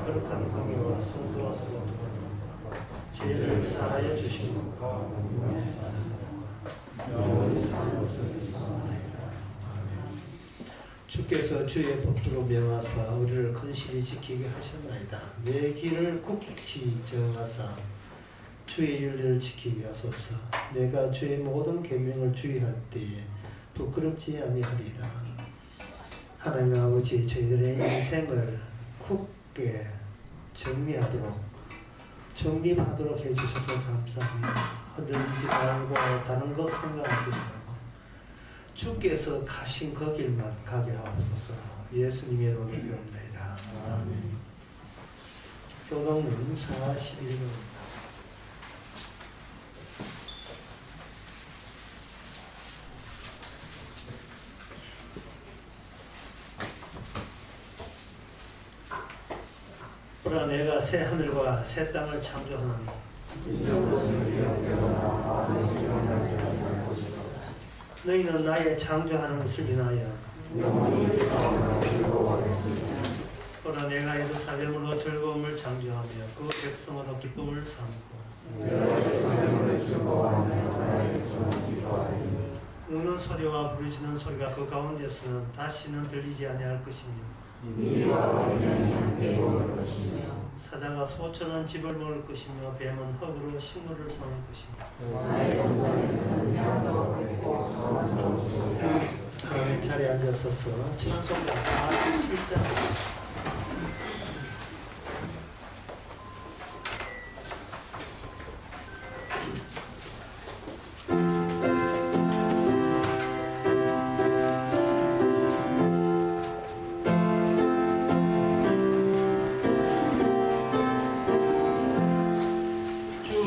거룩한 공의와 성도와 성도가 죄를 사하여 주시는 것과 영원히 사는 것을 사하나이다. 아멘. 주께서 주의 법도로 명하사 우리를 건실히 지키게 하셨나이다. 내 길을 굳게 정하사 주의 윤리를 지키게 하소서. 내가 주의 모든 계명을 주의할 때에 부끄럽지 아니하리라. 하나님 아버지, 저희들의 인생을 굳게 정립하도록 해주셔서 감사합니다. 흔들리지 말고 다른 것 생각하지 말고 주께서 가신 그 길만 가게 하옵소서. 예수님의 이름으로 기도합니다. 아멘. 교동문 41번. 그러나 내가 새 하늘과 새 땅을 창조하노니 너희는 나의 창조하는 것을 인하여 그러나 내가 예루살렘으로 즐거움을 창조하며 그 백성으로 기쁨을 삼고 우는 소리와 부르짖는 소리가 그 가운데서는 다시는 들리지 아니할 것이며 사자가 소처는 집을 먹을 것이며 뱀은 흙으로 식물을 삼을 것이며 하나님 자리에 앉아서서 찬송가 47장 주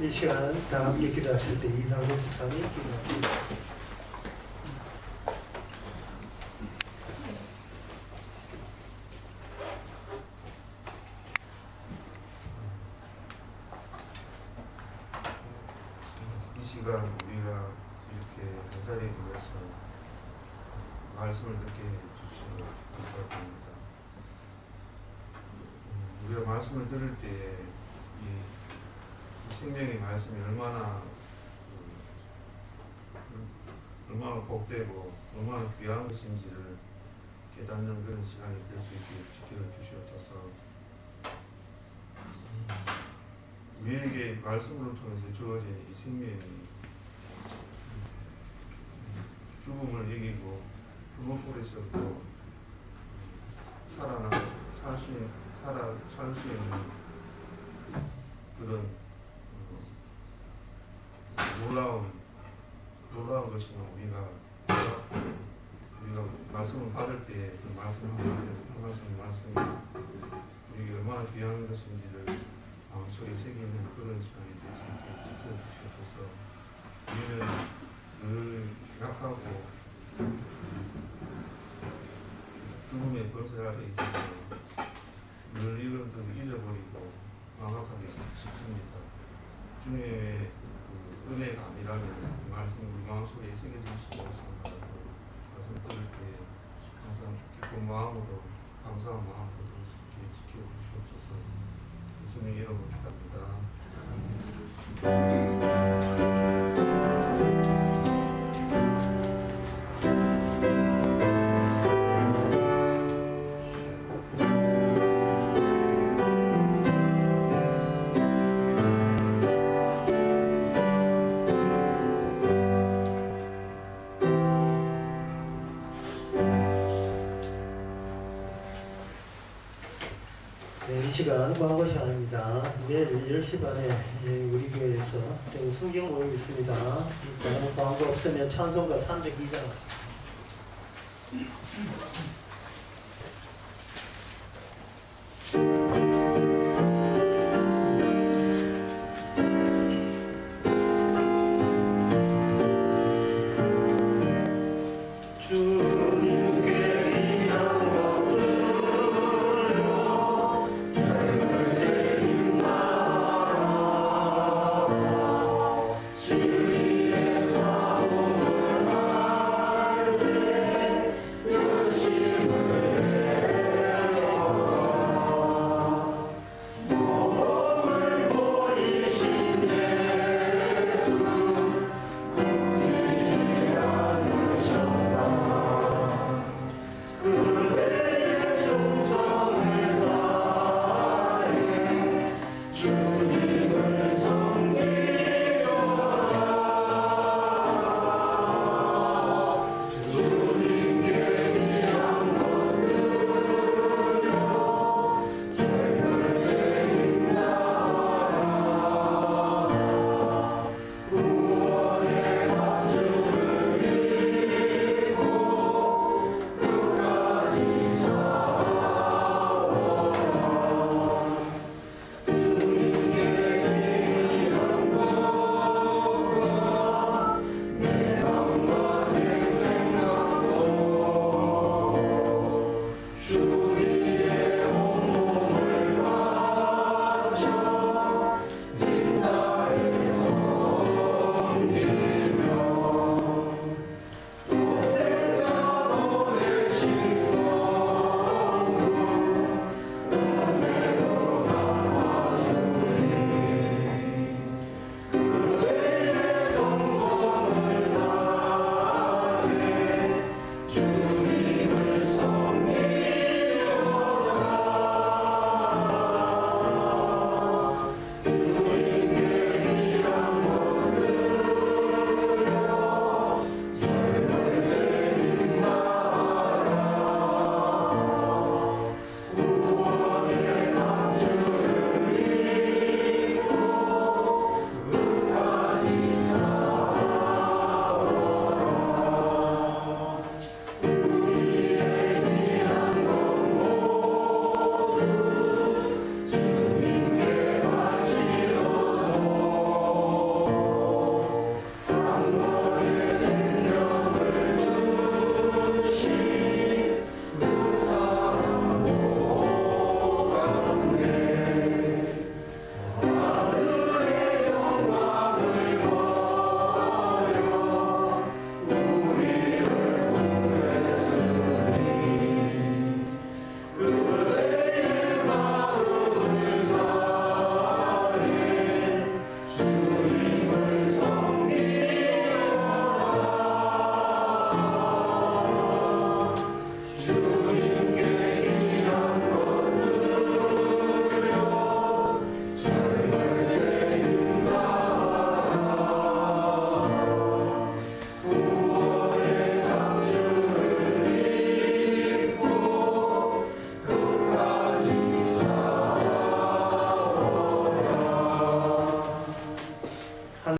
이 시간 다 함께 기도하실 때 이상국 집사님 기도하십니다. 이 시간 우리가 이렇게 한 자리에 모여서 말씀을 듣게 해주시면 감사드립니다. 우리가 말씀을 들을 때에 이 생명의 말씀이 얼마나 복되고 얼마나 귀한 것인지를 깨닫는 그런 시간이 될 수 있게 지켜주시옵소서. 우리에게 말씀으로 통해서 주어진 이 생명이 죽음을 이기고 그것으로부터 살 수 있는 그런 놀라운 것이면 우리가 말씀을 받을 때 그 말씀이 우리에게 얼마나 귀한 것인지를 마음속에 새기는 그런 시간이 될 수 있게 지켜주시옵소서. 우리는 늘 약하고 죽음의 벌새 아래 있어서 늘 이것을 잊어버리고 망각하기 쉽습니다. 주님의 그 은혜가 아니라면 이 말씀이 우리 마음속에 새겨질 수가 없습니다. 말씀 들을 때 항상 기쁜 마음으로 감사한 마음으로 들을 수 있게 지켜주시옵소서. 예수님 이름으로 기도합니다. 이 시간 광고 시간입니다. 내일 10시 반에 우리 교회에서 성경 모임 있습니다. 광고 없으면 찬송가 302장. 주님의 사랑을 할 때 열심히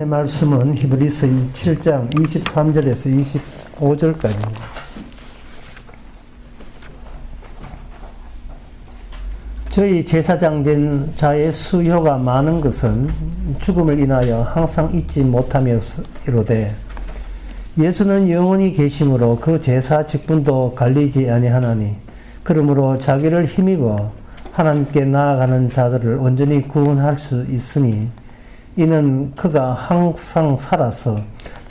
말씀은 히브리서 7장 23절에서 25절까지입니다. 저희 제사장 된 자의 수효가 많은 것은 죽음을 인하여 항상 잊지 못하며이로되 예수는 영원히 계심으로 그 제사 직분도 갈리지 아니하나니 그러므로 자기를 힘입어 하나님께 나아가는 자들을 온전히 구원할 수 있으니 이는 그가 항상 살아서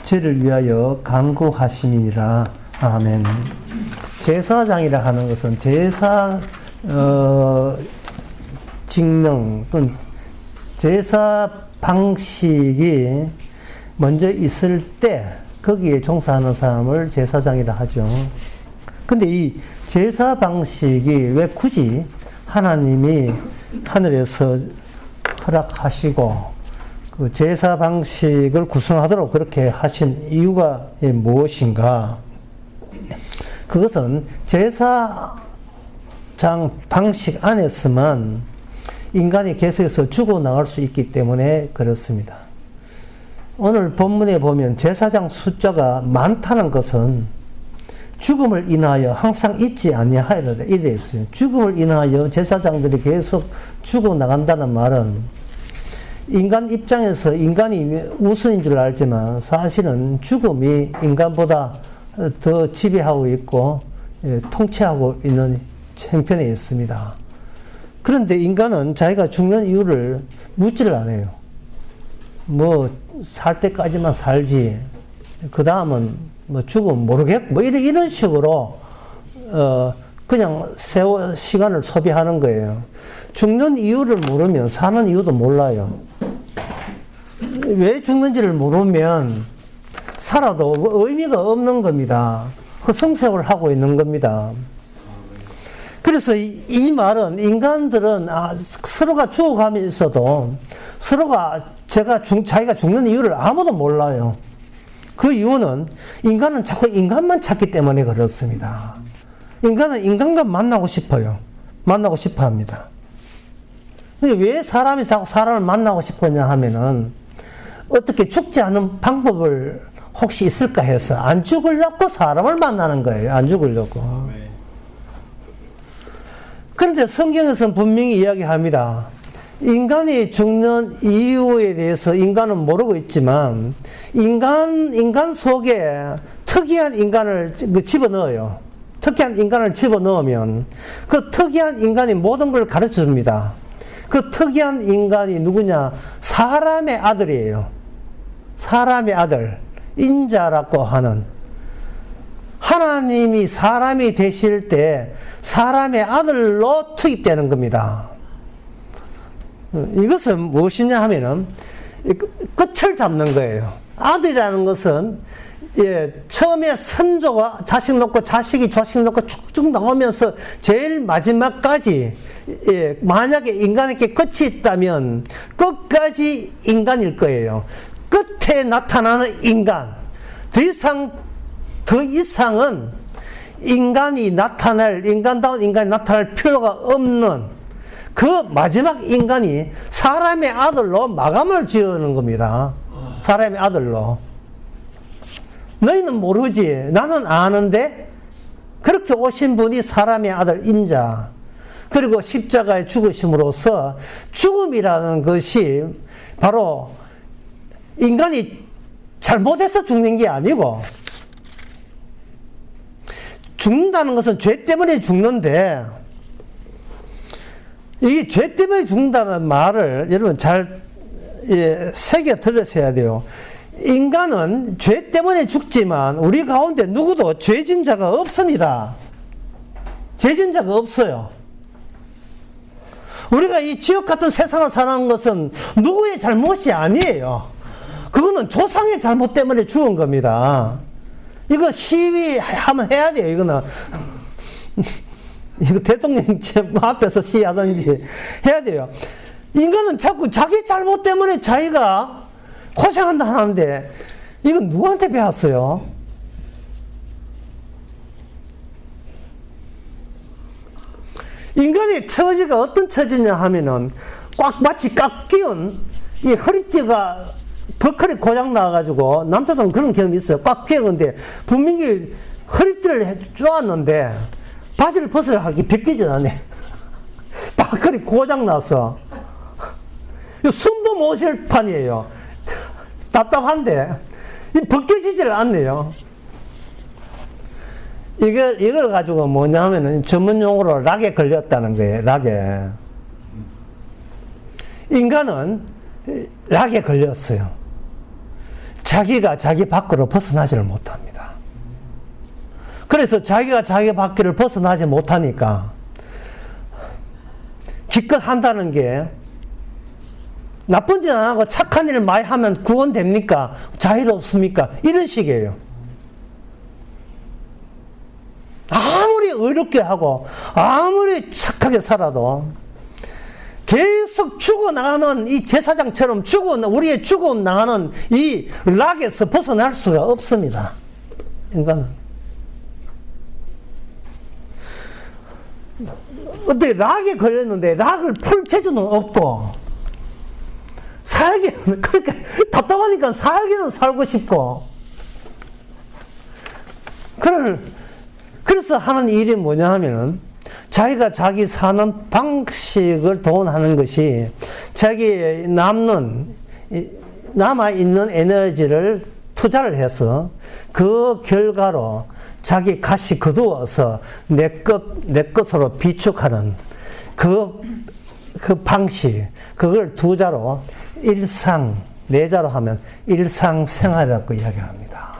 죄를 위하여 간구하심이니라. 아멘. 제사장이라 하는 것은 제사 직능 또는 제사 방식이 먼저 있을 때 거기에 종사하는 사람을 제사장이라 하죠. 근데 이 제사 방식이 왜 굳이 하나님이 하늘에서 허락하시고 그 제사 방식을 구성하도록 그렇게 하신 이유가 무엇인가? 그것은 제사장 방식 안에서만 인간이 계속해서 죽어나갈 수 있기 때문에 그렇습니다. 오늘 본문에 보면 제사장 숫자가 많다는 것은 죽음을 인하여 항상 잊지 아니하여라 이래 있어요. 죽음을 인하여 제사장들이 계속 죽어나간다는 말은 인간 입장에서 인간이 우선인 줄 알지만 사실은 죽음이 인간보다 더 지배하고 있고 통치하고 있는 형편에 있습니다. 그런데 인간은 자기가 죽는 이유를 묻지를 않아요. 뭐 살 때까지만 살지 그 다음은 뭐 죽으면 모르겠고 뭐 이런 식으로 그냥 시간을 소비하는 거예요. 죽는 이유를 모르면 사는 이유도 몰라요. 왜 죽는지를 모르면 살아도 의미가 없는 겁니다. 허송세월을 하고 있는 겁니다. 그래서 이 말은 인간들은 서로가 죽어가며 있어도 서로가 자기가 죽는 이유를 아무도 몰라요. 그 이유는 인간은 자꾸 인간만 찾기 때문에 그렇습니다. 인간은 인간과 만나고 싶어요. 만나고 싶어 합니다. 왜 사람이 자꾸 사람을 만나고 싶었냐 하면은 어떻게 죽지 않은 방법을 혹시 있을까 해서 안 죽으려고 사람을 만나는 거예요. 안 죽으려고. 그런데 성경에서는 분명히 이야기합니다. 인간이 죽는 이유에 대해서 인간은 모르고 있지만 인간 속에 특이한 인간을 집어넣어요. 특이한 인간을 집어넣으면 그 특이한 인간이 모든 걸 가르쳐 줍니다. 그 특이한 인간이 누구냐? 사람의 아들이에요. 사람의 아들. 인자라고 하는. 하나님이 사람이 되실 때 사람의 아들로 투입되는 겁니다. 이것은 무엇이냐 하면은 끝을 잡는 거예요. 아들이라는 것은 처음에 선조가 자식 놓고 자식이 자식 놓고 쭉쭉 나오면서 제일 마지막까지 만약에 인간에게 끝이 있다면 끝까지 인간일 거예요. 끝에 나타나는 인간. 더 이상은 인간다운 인간이 나타날 필요가 없는 그 마지막 인간이 사람의 아들로 마감을 지어는 겁니다. 사람의 아들로. 너희는 모르지. 나는 아는데 그렇게 오신 분이 사람의 아들 인자. 그리고 십자가에 죽으심으로써 죽음이라는 것이 바로 인간이 잘못해서 죽는 게 아니고 죽는다는 것은 죄 때문에 죽는데 이 죄 때문에 죽는다는 말을 여러분 잘 새겨 들으셔야 돼요. 인간은 죄 때문에 죽지만 우리 가운데 누구도 죄진 자가 없습니다. 죄진 자가 없어요. 우리가 이 지옥 같은 세상을 사는 것은 누구의 잘못이 아니에요. 그거는 조상의 잘못 때문에 죽은 겁니다. 이거 시위하면 해야 돼요, 이거는. 이거 대통령 앞에서 시위하든지 해야 돼요. 인간은 자꾸 자기 잘못 때문에 자기가 고생한다 하는데, 이건 누구한테 배웠어요? 인간의 처지가 어떤 처지냐 하면은, 마치 꽉 끼운 이 허리띠가 버클이 고장 나가지고, 남자들은 그런 경험이 있어요. 꽉 피었는데, 분명히 허리띠를 쪼았는데, 바지를 벗으려 하기 벗기질 않네. 버클이 고장 났어. 숨도 못 쉴 판이에요. 답답한데, 벗겨지질 않네요. 이걸 가지고 뭐냐 하면은 전문 용어로 락에 걸렸다는 거예요. 락에. 인간은 락에 걸렸어요. 자기가 자기 밖으로 벗어나지를 못합니다. 그래서 자기가 자기 밖을 벗어나지 못하니까 기껏 한다는 게 나쁜 짓 안 하고 착한 일을 많이 하면 구원됩니까? 자유롭습니까? 이런 식이에요. 아무리 의롭게 하고 아무리 착하게 살아도 계속 죽어나가는 이 제사장처럼 우리의 죽어나가는 이 락에서 벗어날 수가 없습니다. 인간은. 어떻게 락에 걸렸는데 락을 풀 재주는 없고 그러니까 답답하니까 살기는 살고 싶고 그래서 하는 일이 뭐냐 하면은 자기가 자기 사는 방식을 도원하는 것이 자기 남아있는 에너지를 투자를 해서 그 결과로 자기 갓이 거두어서 내 것으로 비축하는 그 방식, 그걸 두자로 내자로 하면 일상생활이라고 이야기합니다.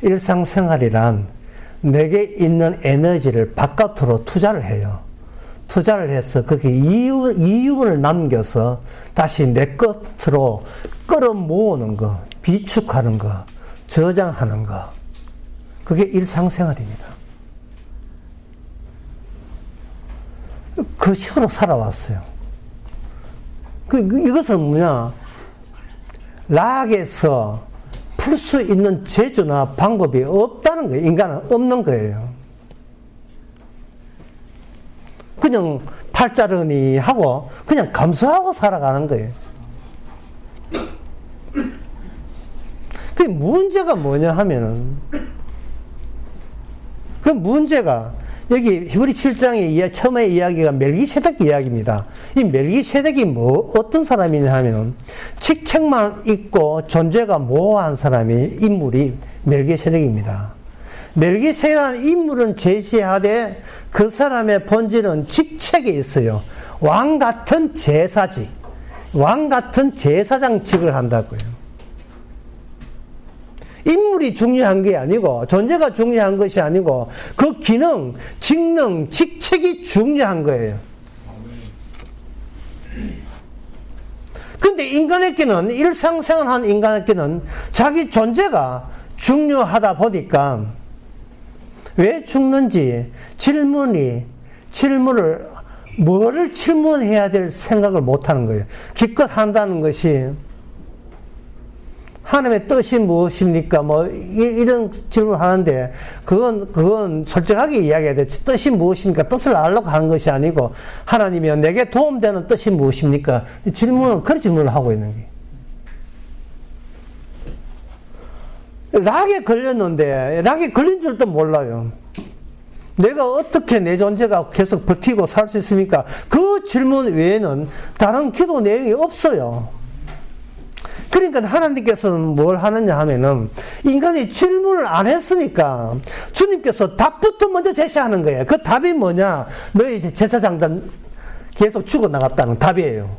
일상생활이란 내게 있는 에너지를 바깥으로 투자를 해요. 투자를 해서 거기에 이윤을 남겨서 다시 내 것으로 끌어모으는 거, 비축하는 거, 저장하는 거. 그게 일상생활입니다. 그 식으로 살아왔어요. 이것은 뭐냐? 락에서 풀 수 있는 재주나 방법이 없다는 거예요. 인간은 없는 거예요. 그냥 팔자르니 하고 그냥 감수하고 살아가는 거예요. 그 문제가 뭐냐 하면은 그 문제가 여기 히브리 7장의 처음에 이야기가 멜기세덱 이야기입니다. 이 멜기세덱이 어떤 사람이냐 하면 직책만 있고 존재가 모호한 인물이 멜기세덱입니다. 멜기세덱이라는 인물은 제시하되 그 사람의 본질은 직책에 있어요. 왕 같은 제사직, 왕 같은 제사장직을 한다고요. 인물이 중요한 게 아니고 존재가 중요한 것이 아니고 그 기능, 직능, 직책이 중요한 거예요. 근데 인간에게는 일상생활한 인간에게는 자기 존재가 중요하다 보니까 왜 죽는지 뭐를 질문해야 될 생각을 못 하는 거예요. 기껏 한다는 것이 하나님의 뜻이 무엇입니까? 이런 질문을 하는데, 그건 솔직하게 이야기해야 돼요. 뜻이 무엇입니까? 뜻을 알려고 하는 것이 아니고, 하나님이여, 내게 도움되는 뜻이 무엇입니까? 그런 질문을 하고 있는 게. 락에 걸렸는데, 락에 걸린 줄도 몰라요. 내가 어떻게 내 존재가 계속 버티고 살 수 있습니까? 그 질문 외에는 다른 기도 내용이 없어요. 그러니까 하나님께서는 뭘 하느냐 하면은 인간이 질문을 안 했으니까 주님께서 답부터 먼저 제시하는 거예요. 그 답이 뭐냐? 너희 제사장들 계속 죽어나갔다는 답이에요.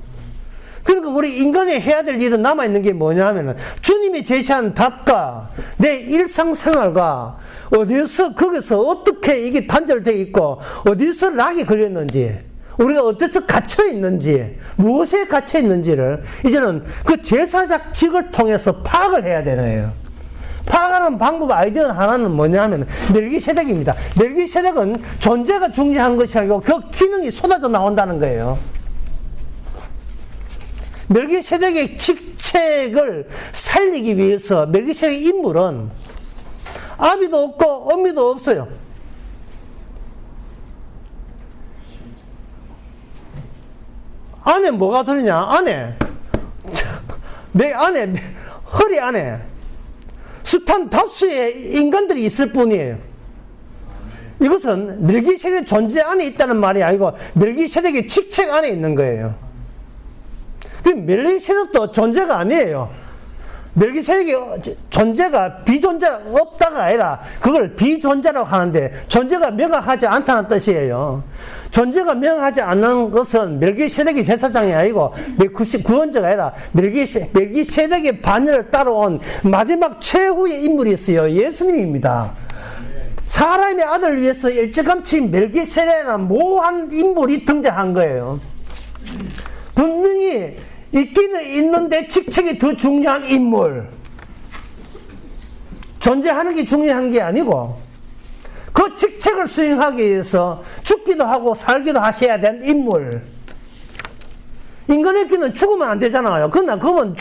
그러니까 우리 인간이 해야 될 일은 남아있는 게 뭐냐 하면은 주님이 제시한 답과 내 일상생활과 거기서 어떻게 이게 단절되어 있고 어디서 락이 걸렸는지 우리가 어디서 갇혀있는지, 무엇에 갇혀있는지를 이제는 그 제사장직을 통해서 파악을 해야 되네요. 파악하는 방법 아이디어 하나는 뭐냐 하면 멜기세덱입니다. 멜기세덱은 존재가 중요한 것이 아니고 그 기능이 쏟아져 나온다는 거예요. 멜기세덱의 직책을 살리기 위해서 멜기세덱의 인물은 아비도 없고 엄미도 없어요. 안에 뭐가 들리냐? 안에 허리 안에 숱한 다수의 인간들이 있을 뿐이에요. 이것은 멜기세덱 존재 안에 있다는 말이 아니고 멜기세덱의 직책 안에 있는 거예요. 그 멜기세덱도 존재가 아니에요. 멜기세덱의 존재가 비존재가 없다가 아니라 그걸 비존재라고 하는데 존재가 명확하지 않다는 뜻이에요. 존재가 명확하지 않는 것은 멜기세덱이 제사장이 아니고 구원자가 아니라 멜기세덱의 반열을 따라온 마지막 최후의 인물이 있어요. 예수님입니다. 사람의 아들을 위해서 일찌감치 멜기세덱이라는 모호한 인물이 등장한 거예요. 분명히 있기는 있는데 직책이 더 중요한 인물. 존재하는 게 중요한 게 아니고 그 직책을 수행하기 위해서 죽기도 하고 살기도 해야 될 인물. 인간에게는 죽으면 안 되잖아요. 그러나 그건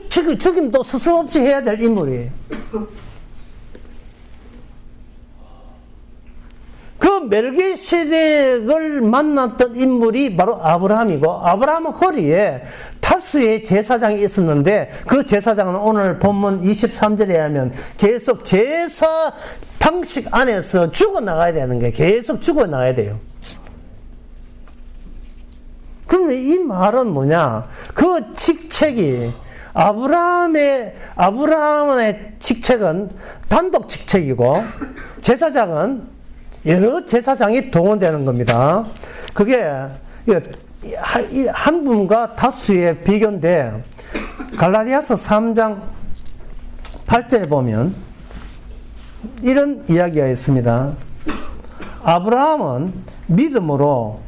죽임도 스스럼없이 해야 될 인물이에요. 그 멜기세덱을 만났던 인물이 바로 아브라함이고, 아브라함 허리에 다수의 제사장이 있었는데 그 제사장은 오늘 본문 23절에 하면 계속 제사 방식 안에서 죽어나가야 되는 거예요. 계속 죽어나가야 돼요. 그러면 이 말은 뭐냐? 그 직책이 아브라함의 직책은 단독 직책이고 제사장은 여러 제사장이 동원되는 겁니다. 그게 한 분과 다수의 비교인데 갈라디아서 3장 8절에 보면 이런 이야기가 있습니다. 아브라함은 믿음으로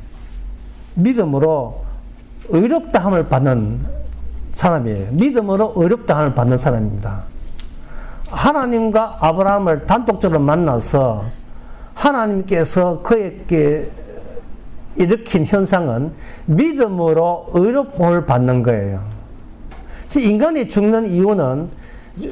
의롭다함을 받는 사람이에요. 믿음으로 의롭다함을 받는 사람입니다. 하나님과 아브라함을 단독적으로 만나서 하나님께서 그에게 일으킨 현상은 믿음으로 의롭음을 받는 거예요. 인간이 죽는 이유는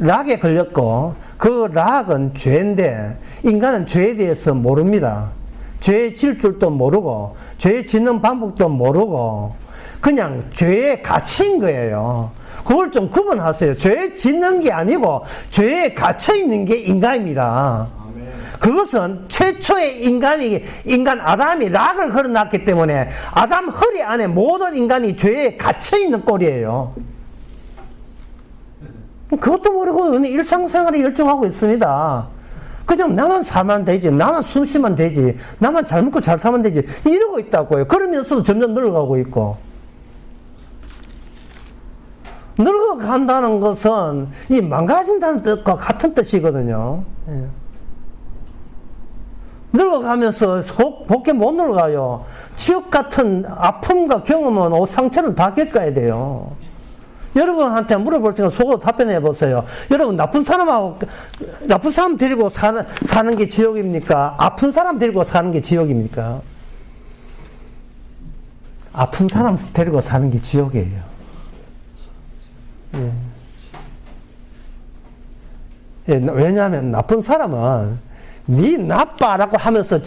락에 걸렸고 그 락은 죄인데 인간은 죄에 대해서 모릅니다. 죄 질 줄도 모르고 죄 짓는 방법도 모르고 그냥 죄의 가치인 거예요. 그걸 좀 구분하세요. 죄 짓는 게 아니고 죄에 갇혀 있는 게 인간입니다. 그것은 최초의 인간 아담이 락을 걸어놨기 때문에 아담 허리 안에 모든 인간이 죄에 갇혀있는 꼴이에요. 그것도 모르고 일상생활에 열중하고 있습니다. 그냥 나만 살면 되지, 나만 숨 쉬면 되지, 나만 잘 먹고 잘 사면 되지 이러고 있다고요. 그러면서도 점점 늙어가고 있고. 늙어간다는 것은 이 망가진다는 뜻과 같은 뜻이거든요. 예. 늙어가면서 곱게 못 늙어가요. 지옥 같은 아픔과 경험은 상처를 다 겪어야 돼요. 여러분한테 물어볼 때는 속으로 답변해 보세요. 여러분 나쁜 사람 데리고 사는 게 지옥입니까? 아픈 사람 데리고 사는 게 지옥입니까? 아픈 사람 데리고 사는 게 지옥이에요. 예. 예, 왜냐하면 나쁜 사람은 니 나빠라고 하면서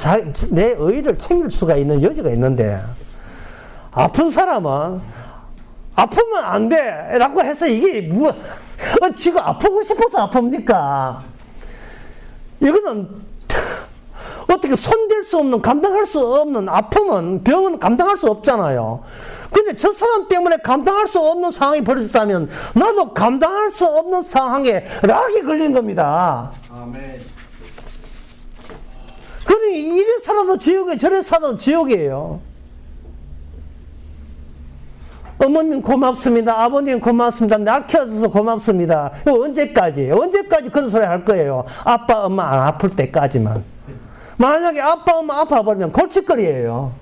내 의의를 챙길 수가 있는 여지가 있는데 아픈 사람은 아프면 안 돼 라고 해서 이게 지금 아프고 싶어서 아픕니까? 이거는 어떻게 손댈 수 없는 감당할 수 없는 아픔은 병은 감당할 수 없잖아요. 근데 저 사람 때문에 감당할 수 없는 상황이 벌어졌다면 나도 감당할 수 없는 상황에 락이 걸린 겁니다. 아멘. 그러니 이래 살아도 지옥이에요. 저래 살아도 지옥이에요. 어머님 고맙습니다. 아버님 고맙습니다. 날 키워줘서 고맙습니다. 언제까지 그런 소리 할 거예요. 아빠 엄마 안 아플 때까지만. 만약에 아빠 엄마 아파버리면 골칫거리예요.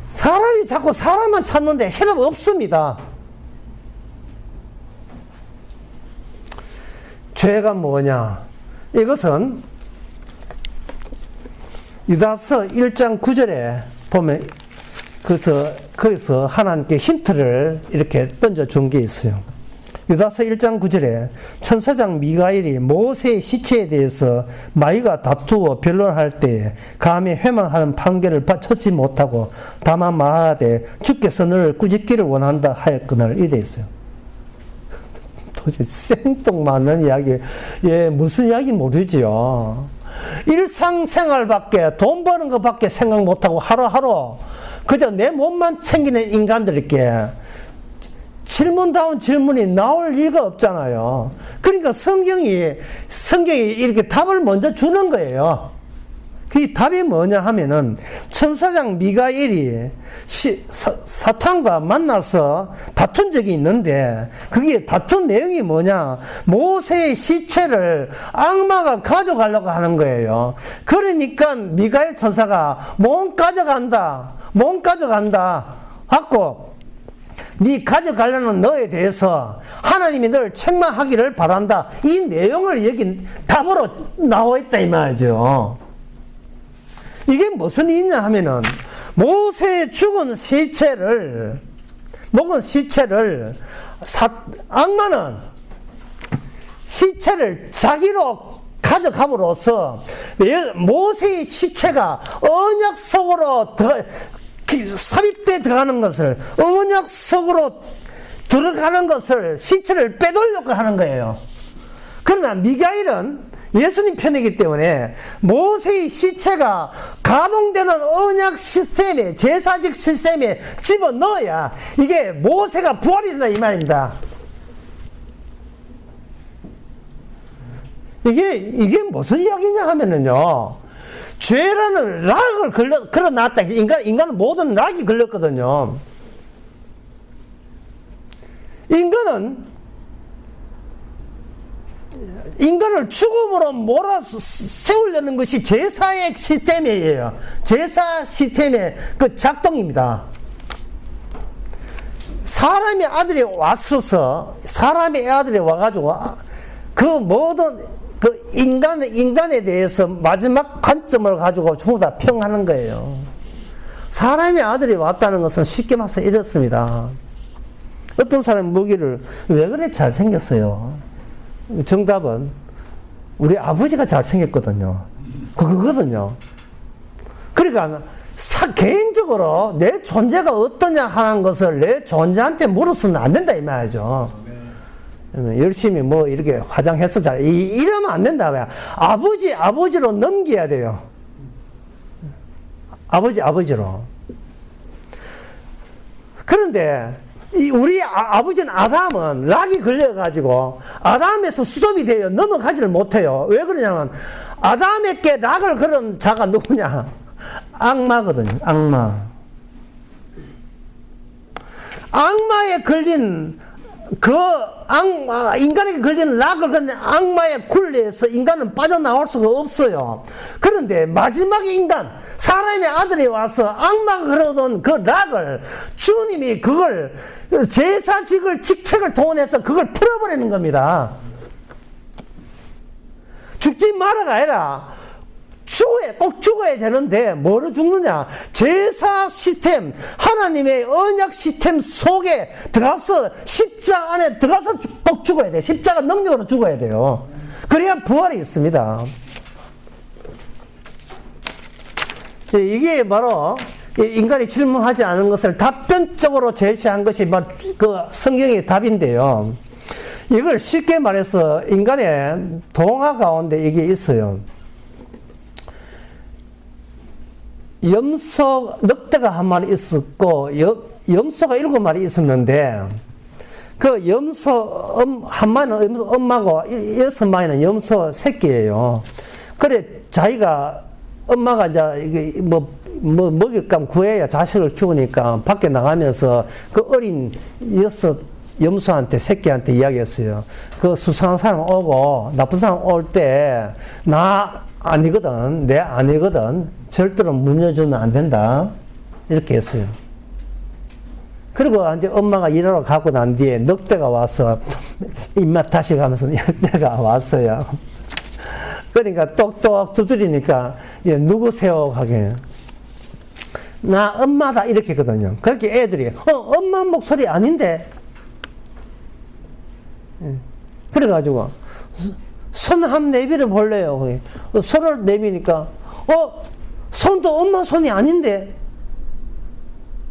사람이 자꾸 사람만 찾는데 해답 없습니다. 죄가 뭐냐? 이것은 유다서 1장 9절에 보면 거기서 하나님께 힌트를 이렇게 던져준 게 있어요. 유다서 1장 9절에 천사장 미가엘이 모세의 시체에 대해서 마귀가 다투어 변론할 때에 감히 회망하는 판결을 찾지 못하고 다만 말하되 주께서 너를 꾸짖기를 원한다 하였거늘 이래 있어요. 도대체 생뚱맞는 이야기, 예, 무슨 이야기 모르지요. 일상생활밖에 돈 버는 것밖에 생각 못하고 하루하루 그저 내 몸만 챙기는 인간들께 질문다운 질문이 나올 리가 없잖아요. 그러니까 성경이 이렇게 답을 먼저 주는 거예요. 그 답이 뭐냐 하면은 천사장 미가엘이 사탄과 만나서 다툰 적이 있는데 그게 다툰 내용이 뭐냐? 모세의 시체를 악마가 가져가려고 하는 거예요. 그러니까 미가엘 천사가 몸 가져간다 하고 네 가져가려는 너에 대해서 하나님이 너를 책망하기를 바란다. 이 내용을 여기 답으로 나와 있다 이 말이죠. 이게 무슨 일이냐 하면은 모세의 죽은 시체를 악마는 시체를 자기로 가져감으로써 모세의 시체가 언약 속으로 삽입돼 들어가는 것을 언약 속으로 들어가는 것을 시체를 빼돌려고 하는 거예요. 그러나 미가엘은 예수님 편이기 때문에 모세의 시체가 가동되는 언약 시스템에 제사직 시스템에 집어넣어야 이게 모세가 부활이 된다 이 말입니다. 이게 무슨 이야기냐 하면은요, 죄라는 락을 걸어놨다. 인간은 모든 락이 걸렸거든요. 인간을 죽음으로 몰아세우려는 것이 제사의 시스템이에요. 제사 시스템의 그 작동입니다. 사람의 아들이 와가지고 그 모든 그 인간에 대해서 마지막 관점을 가지고 전부 다 평하는 거예요. 사람의 아들이 왔다는 것은 쉽게 말해서 이렇습니다. 어떤 사람이 묻기를 왜 그래 잘생겼어요? 정답은 우리 아버지가 잘생겼거든요. 그거거든요. 그러니까 개인적으로 내 존재가 어떠냐 하는 것을 내 존재한테 물어서는 안 된다 이 말이죠. 열심히 뭐 이렇게 화장해서 이러면 안 된다. 왜? 아버지로 넘겨야 돼요. 아버지로. 그런데 우리 아버지는 아담은 락이 걸려가지고 아담에서 수dom이 되어 넘어가지를 못해요. 왜 그러냐면 아담에게 락을 걸은 자가 누구냐? 악마거든요. 악마에 걸린 인간에게 걸리는 락을 걸린 악마의 굴레에서 인간은 빠져나올 수가 없어요. 그런데 마지막에 사람의 아들이 와서 악마가 걸어둔 그 락을 주님이 그걸 직책을 동원해서 그걸 풀어버리는 겁니다. 죽지 마라가 아니라 꼭 죽어야 되는데 뭐로 죽느냐? 제사 시스템, 하나님의 언약 시스템 속에 들어가서 십자가 안에 들어가서 꼭 죽어야 돼요. 십자가 능력으로 죽어야 돼요. 그래야 부활이 있습니다. 이게 바로 인간이 질문하지 않은 것을 답변적으로 제시한 것이 그 성경의 답인데요. 이걸 쉽게 말해서 인간의 동화 가운데 이게 있어요. 늑대가 한 마리 있었고, 염소가 7마리 있었는데, 그 염소, 한 마리는 염소 엄마고, 6마리는 염소 새끼예요. 그래, 엄마가 이제, 먹잇감 구해야 자식을 키우니까 밖에 나가면서 그 어린 6 염소한테, 새끼한테 이야기했어요. 그 수상한 사람 오고, 나쁜 사람 올 때, 내 아니거든. 절대로 물려주면 안 된다. 이렇게 했어요. 그리고 이제 엄마가 일하러 가고 난 뒤에 늑대가 와서 입맛 다시 가면서 늑대가 왔어요. 그러니까 똑똑 두드리니까 누구세요? 하게. 나 엄마다 이렇게 했거든요. 그렇게 애들이 엄마 목소리 아닌데 그래가지고 손 한 내밀어 볼래요. 손을 내미니까 손도 엄마 손이 아닌데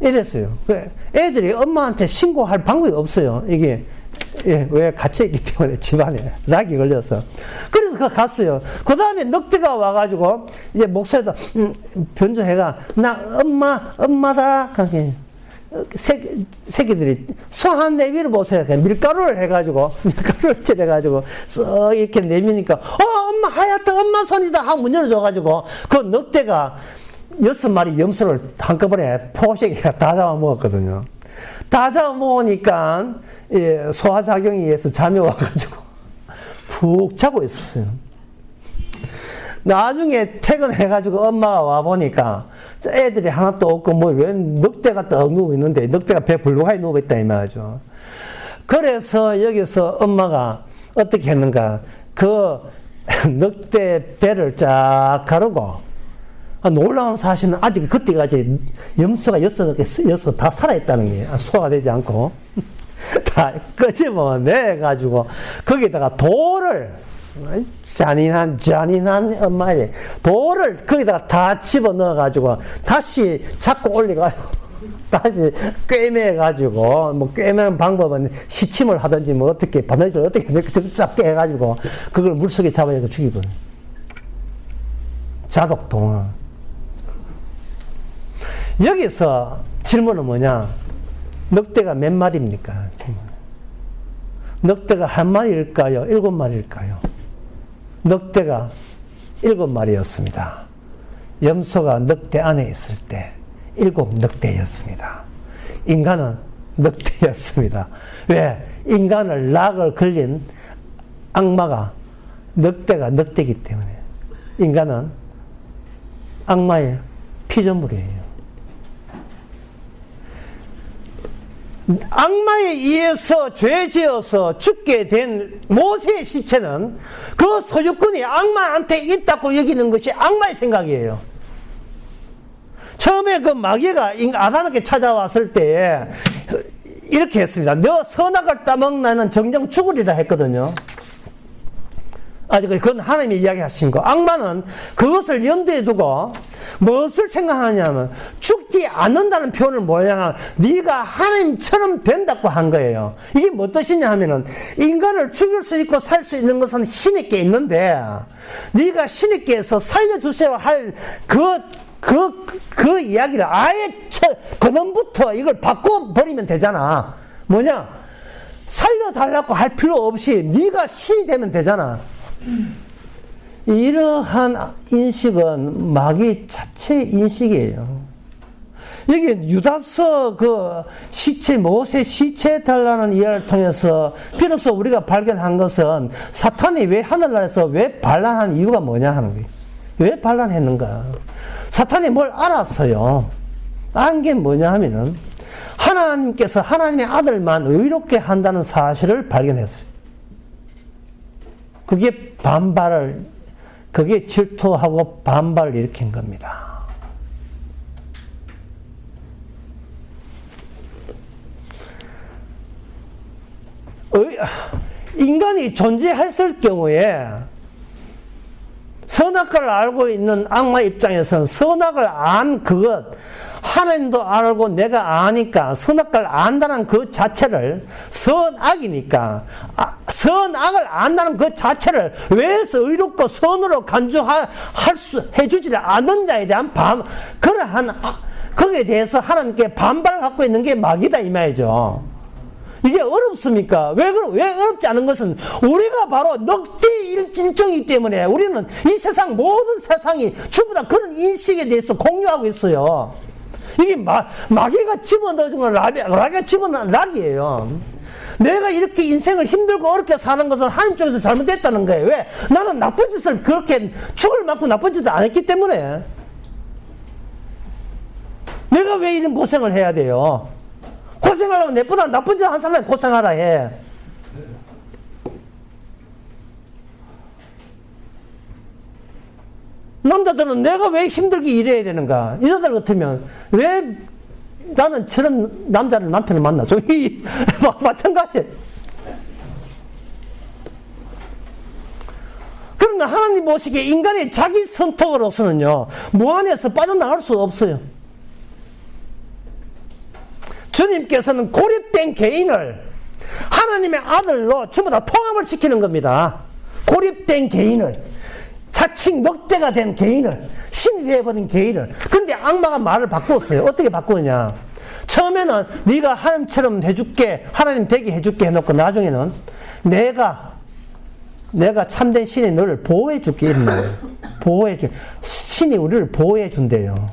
이랬어요. 애들이 엄마한테 신고할 방법이 없어요. 이게 왜 갇혀있기 때문에 집안에 락이 걸려서. 그래서 갔어요. 그 다음에 늑대가 와가지고 이제 목소리도 변조해가 나 엄마다. 새끼들이 손 한 내밀어 보세요. 밀가루를 해가지고 밀가루를 칠해가지고 쓱 이렇게 내미니까 엄마 하얗다 엄마 손이다 하고 문 열어줘가지고 그 늑대가 6마리 염소를 한꺼번에 포식에 다 잡아먹었거든요. 다 잡아먹으니까 소화작용에 의해서 잠이 와가지고 푹 자고 있었어요. 나중에 퇴근해가지고 엄마가 와보니까 애들이 하나도 없고 왜 늑대가 떡 누워 있는데 늑대가 배 불룩하게 누워 있다 이 말이죠. 그래서 여기서 엄마가 어떻게 했는가 그 늑대 배를 쫙 가르고 놀라운 사실은 아직 그때까지 염소가 여섯 다 살아있다는 게 소화가 되지 않고 다 끄집어내가지고 거기다가 돌을 잔인한 엄마의 돌을 거기다가 다 집어넣어가지고 다시 자꾸 올려가지고 다시 꿰매가지고 뭐 꿰매는 방법은 시침을 하든지 뭐 어떻게 바느질을 어떻게 잡게 해가지고 그걸 물속에 잡아서 죽이버려. 자독동화. 여기서 질문은 뭐냐? 늑대가 몇 마리입니까? 늑대가 한 마리일까요? 7마리일까요? 늑대가 7마리였습니다. 염소가 늑대 안에 있을 때 7늑대였습니다. 인간은 늑대였습니다. 왜? 인간을 락을 걸린 악마가 늑대가 늑대이기 때문에 인간은 악마의 피조물이에요. 악마에 의해서 죄지어서 죽게 된 모세의 시체는 그 소유권이 악마한테 있다고 여기는 것이 악마의 생각이에요. 처음에 그 마귀가 아담에게 찾아왔을 때 이렇게 했습니다. 너 선악을 따먹나는 정령 죽으리라 했거든요. 그건 하나님이 이야기하신 거. 악마는 그것을 염두에 두고 무엇을 생각하냐면 죽지 않는다는 표현을 뭐냐, 네가 하나님처럼 된다고 한 거예요. 이게 뭐 뜻이냐 하면은 인간을 죽일 수 있고 살 수 있는 것은 신에게 있는데 네가 신에게서 살려주세요 할 그 이야기를 아예 그놈부터 이걸 바꿔버리면 되잖아. 뭐냐, 살려달라고 할 필요 없이 네가 신이 되면 되잖아. 이러한 인식은 마귀 자체의 인식이에요. 여기 유다서 그 시체, 모세 시체에 달라는 이야기를 통해서 비로소 우리가 발견한 것은 사탄이 왜 하늘나라에서 왜 반란한 이유가 뭐냐 하는 거예요. 왜 반란했는가? 사탄이 뭘 알았어요. 안 게 뭐냐 하면은 하나님께서 하나님의 아들만 의롭게 한다는 사실을 발견했어요. 그게 질투하고 반발을 일으킨 겁니다. 인간이 존재했을 경우에 선악을 알고 있는 악마 입장에서는 선악을 안 그것, 하나님도 알고 내가 아니까 선악을 안다는 그 자체를, 선악이니까 선악을 안다는 그 자체를 왜 의롭고 선으로 해주지를 않는 자에 대한 거기에 대해서 하나님께 반발을 갖고 있는 게 마귀다 이 말이죠. 이게 어렵습니까? 왜 어렵지 않은 것은 우리가 바로 늑대의 일종이기 때문에 우리는 이 세상 모든 세상이 전부 다 그런 인식에 대해서 공유하고 있어요. 이게 마귀가 집어넣은 건 마귀가 집어넣은 락이에요. 내가 이렇게 인생을 힘들고 어렵게 사는 것은 하나님 쪽에서 잘못됐다는 거예요. 왜? 나는 나쁜 짓을 그렇게 죽을 만큼 나쁜 짓을 안 했기 때문에. 내가 왜 이런 고생을 해야 돼요? 고생하려면 내보다 나쁜 짓 한 사람이 고생하라 해. 남자들은 내가 왜 힘들게 일해야 되는가? 여자들 같으면 왜 나는 저런 남자를 남편을 만나죠? 마찬가지. 그러나 하나님 보시기에 인간의 자기 선택으로서는요, 무한에서 빠져나갈 수 없어요. 주님께서는 고립된 개인을 하나님의 아들로 전부 다 통합을 시키는 겁니다. 고립된 개인을, 자칭 늑대가 된 개인을, 신이 되어버린 개인을. 근데 악마가 말을 바꾸었어요. 어떻게 바꾸느냐? 처음에는 네가 하나님처럼 해줄게, 하나님 되게 해줄게 해놓고 나중에는 내가 참된 신이 너를 보호해줄게 이런 거예요. 보호해줄, 신이 우리를 보호해준대요.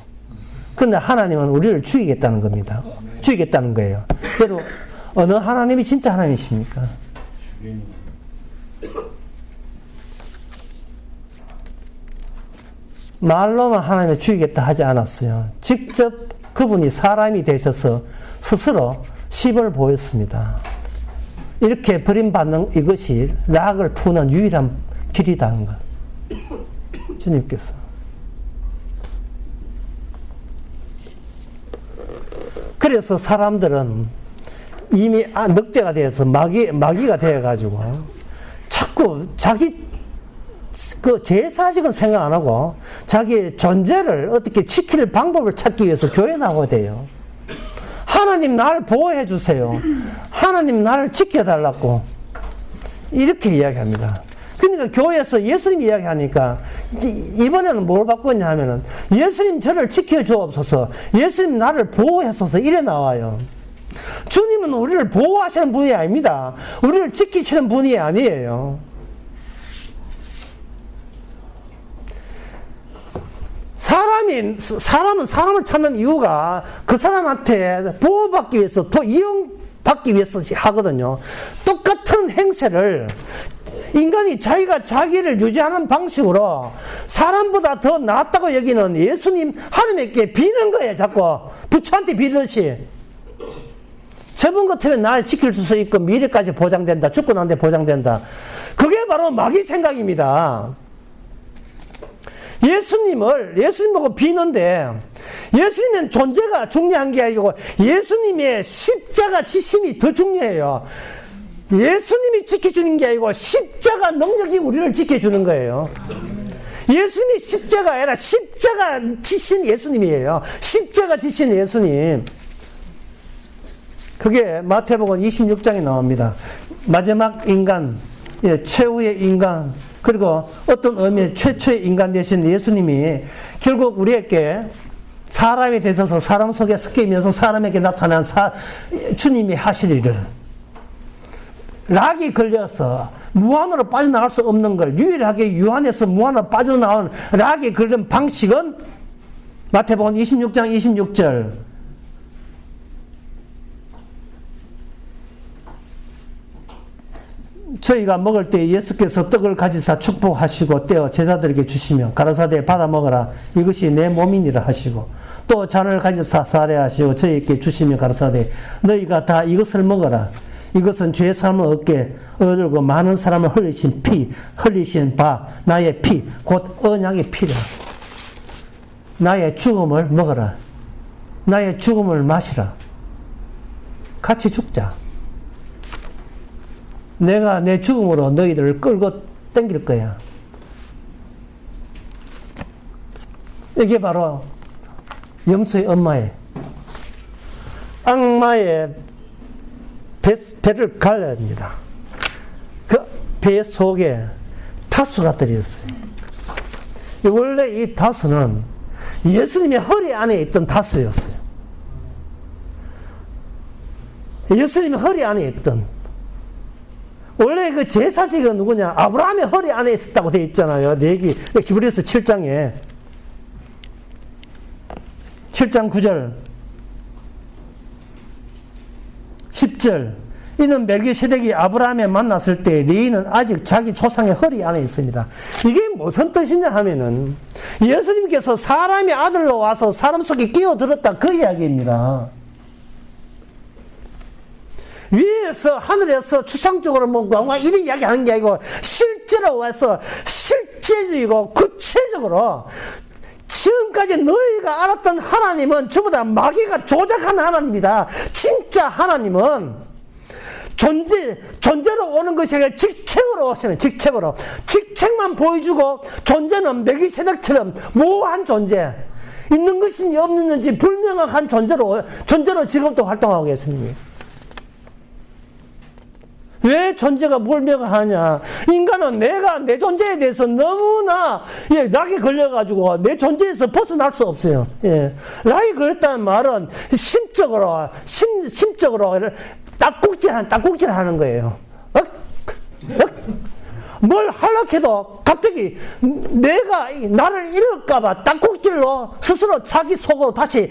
근데 하나님은 우리를 죽이겠다는 겁니다. 죽이겠다는 거예요. 그대로 어느 하나님이 진짜 하나님이십니까? 말로만 하나님을 죽이겠다 하지 않았어요. 직접 그분이 사람이 되셔서 스스로 십을 보였습니다. 이렇게 버림받는 이것이 락을 푸는 유일한 길이라는 것. 주님께서. 그래서 사람들은 이미 늑대가 되어서 마귀가 되어가지고 자꾸 자기 제사식은 생각 안 하고 자기의 존재를 어떻게 지킬 방법을 찾기 위해서 교회 나오게 돼요. 하나님 날 보호해 주세요. 하나님 나를 지켜달라고 이렇게 이야기합니다. 그러니까 교회에서 예수님 이야기하니까 이번에는 뭘 바꿨냐 하면은 예수님 저를 지켜주옵소서, 예수님 나를 보호했소서 이래 나와요. 주님은 우리를 보호하시는 분이 아닙니다. 우리를 지키시는 분이 아니에요. 사람은 사람을 찾는 이유가 그 사람한테 보호받기 위해서, 또 이용받기 위해서 하거든요. 똑같은 행세를 인간이 자기가 자기를 유지하는 방식으로 사람보다 더 낫다고 여기는 예수님, 하나님께 비는 거예요. 자꾸 부처한테 비듯이. 저분 같으면 날 지킬 수 있고 미래까지 보장된다, 죽고 난 뒤에 보장된다. 그게 바로 마귀 생각입니다. 예수님 보고 비는데, 예수님은 존재가 중요한 게 아니고 예수님의 십자가 지심이 더 중요해요. 예수님이 지켜주는 게 아니고 십자가 능력이 우리를 지켜주는 거예요. 예수님이 십자가 아니라 십자가 지신 예수님이에요. 십자가 지신 예수님. 그게 마태복음 26장에 나옵니다. 마지막 인간, 최후의 인간, 그리고 어떤 의미의 최초의 인간 되신 예수님이 결국 우리에게 사람이 되셔서 사람 속에 섞이면서 사람에게 나타난 주님이 하실 일을, 락이 걸려서 무한으로 빠져나갈 수 없는 걸 유일하게 유한해서 무한으로 빠져나온 락이 걸린 방식은 마태복음 26장 26절, 저희가 먹을 때 예수께서 떡을 가지사 축복하시고 떼어 제자들에게 주시며 가라사대 받아 먹어라, 이것이 내 몸이니라 하시고, 또 잔을 가지사 사례하시고 저희에게 주시며 가라사대 너희가 다 이것을 먹어라, 이것은 죄 사함을 얻고 많은 사람을 흘리신 바 나의 피, 곧 언약의 피라. 나의 죽음을 먹어라, 나의 죽음을 마시라. 같이 죽자. 내가 내 죽음으로 너희들을 끌고 당길 거야. 이게 바로 염소의 엄마의, 악마의 배를 갈라야 됩니다. 그 배 속에 다수가 들어있어요. 원래 이 다수는 예수님의 허리 안에 있던 다수였어요. 예수님의 허리 안에 있던, 원래 그 제사지가 누구냐? 아브라함의 허리 안에 있었다고 되어 있잖아요. 히브리서 7장에 7장 9절 10절, 이는 멜기세덱이 아브라함에 만났을 때 레위는 아직 자기 조상의 허리 안에 있습니다. 이게 무슨 뜻이냐 하면은 예수님께서 사람의 아들로 와서 사람 속에 끼어들었다, 그 이야기입니다. 위에서 하늘에서 추상적으로 뭔가 이런 이야기 하는 게 아니고 실제로 와서 실제적이고 구체적으로, 지금까지 너희가 알았던 하나님은 전부 다 마귀가 조작한 하나님이다. 진짜 하나님은 존재로 오는 것이 아니라 직책으로 오시는, 직책만 보여주고 존재는 멜기세덱처럼 모호한 존재, 있는 것인지 없는 것인지 불명확한 존재로 지금도 활동하고 계십니다. 왜 존재가 불명확하냐? 인간은 내 존재에 대해서 너무나 락에 걸려가지고 내 존재에서 벗어날 수 없어요. 락에 걸렸다는 말은 심적으로 딱국질 하는 거예요. 뭘 하려고 해도 갑자기 내가 나를 잃을까봐 딱국질로 스스로 자기 속으로 다시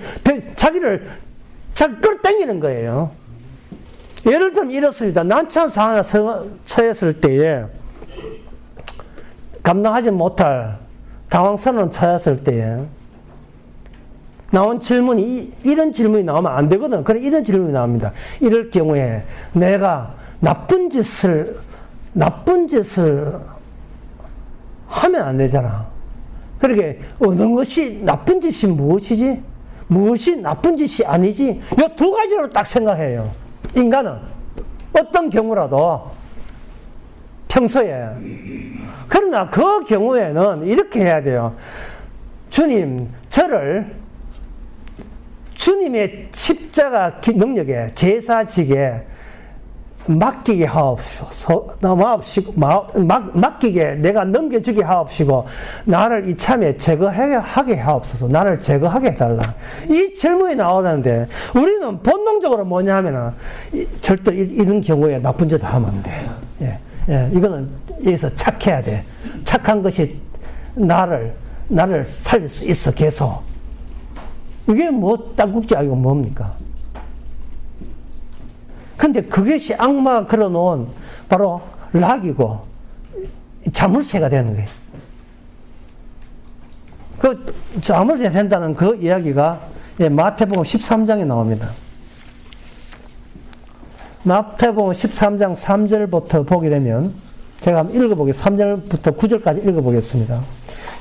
자기를 끌어당기는 거예요. 예를 들면 이렇습니다. 난처한 상황에 처했을 때에 감당하지 못할 당황스러운 처했을 때에 나온 질문이 이런 질문이 나오면 안 되거든. 그래 이런 질문이 나옵니다. 이럴 경우에 내가 나쁜 짓을 하면 안 되잖아. 그러게 어느 것이 나쁜 짓이 무엇이지? 무엇이 나쁜 짓이 아니지? 이 두 가지로 딱 생각해요. 인간은 어떤 경우라도 평소에. 그러나 그 경우에는 이렇게 해야 돼요. 주님, 저를 주님의 십자가 능력에, 제사직에 맡기게 하옵시고, 맡기게 내가 넘겨주게 하옵시고, 나를 이참에 제거하게 하옵소서. 나를 제거하게 해달라. 이 질문이 나오는데, 우리는 본능적으로 뭐냐 하면은, 절대 이런 경우에 나쁜 짓을 하면 안 돼. 이거는 여기서 착해야 돼. 착한 것이 나를 살릴 수 있어, 계속. 이게 뭐, 땅국지 아니고 뭡니까? 근데 그것이 악마가 걸어놓은 바로 락이고 자물쇠가 되는 거예요. 그 자물쇠 된다는 그 이야기가 마태복음 13장에 나옵니다. 마태복음 13장 3절부터 보게 되면 제가 한번 읽어보겠습니다. 3절부터 9절까지 읽어보겠습니다.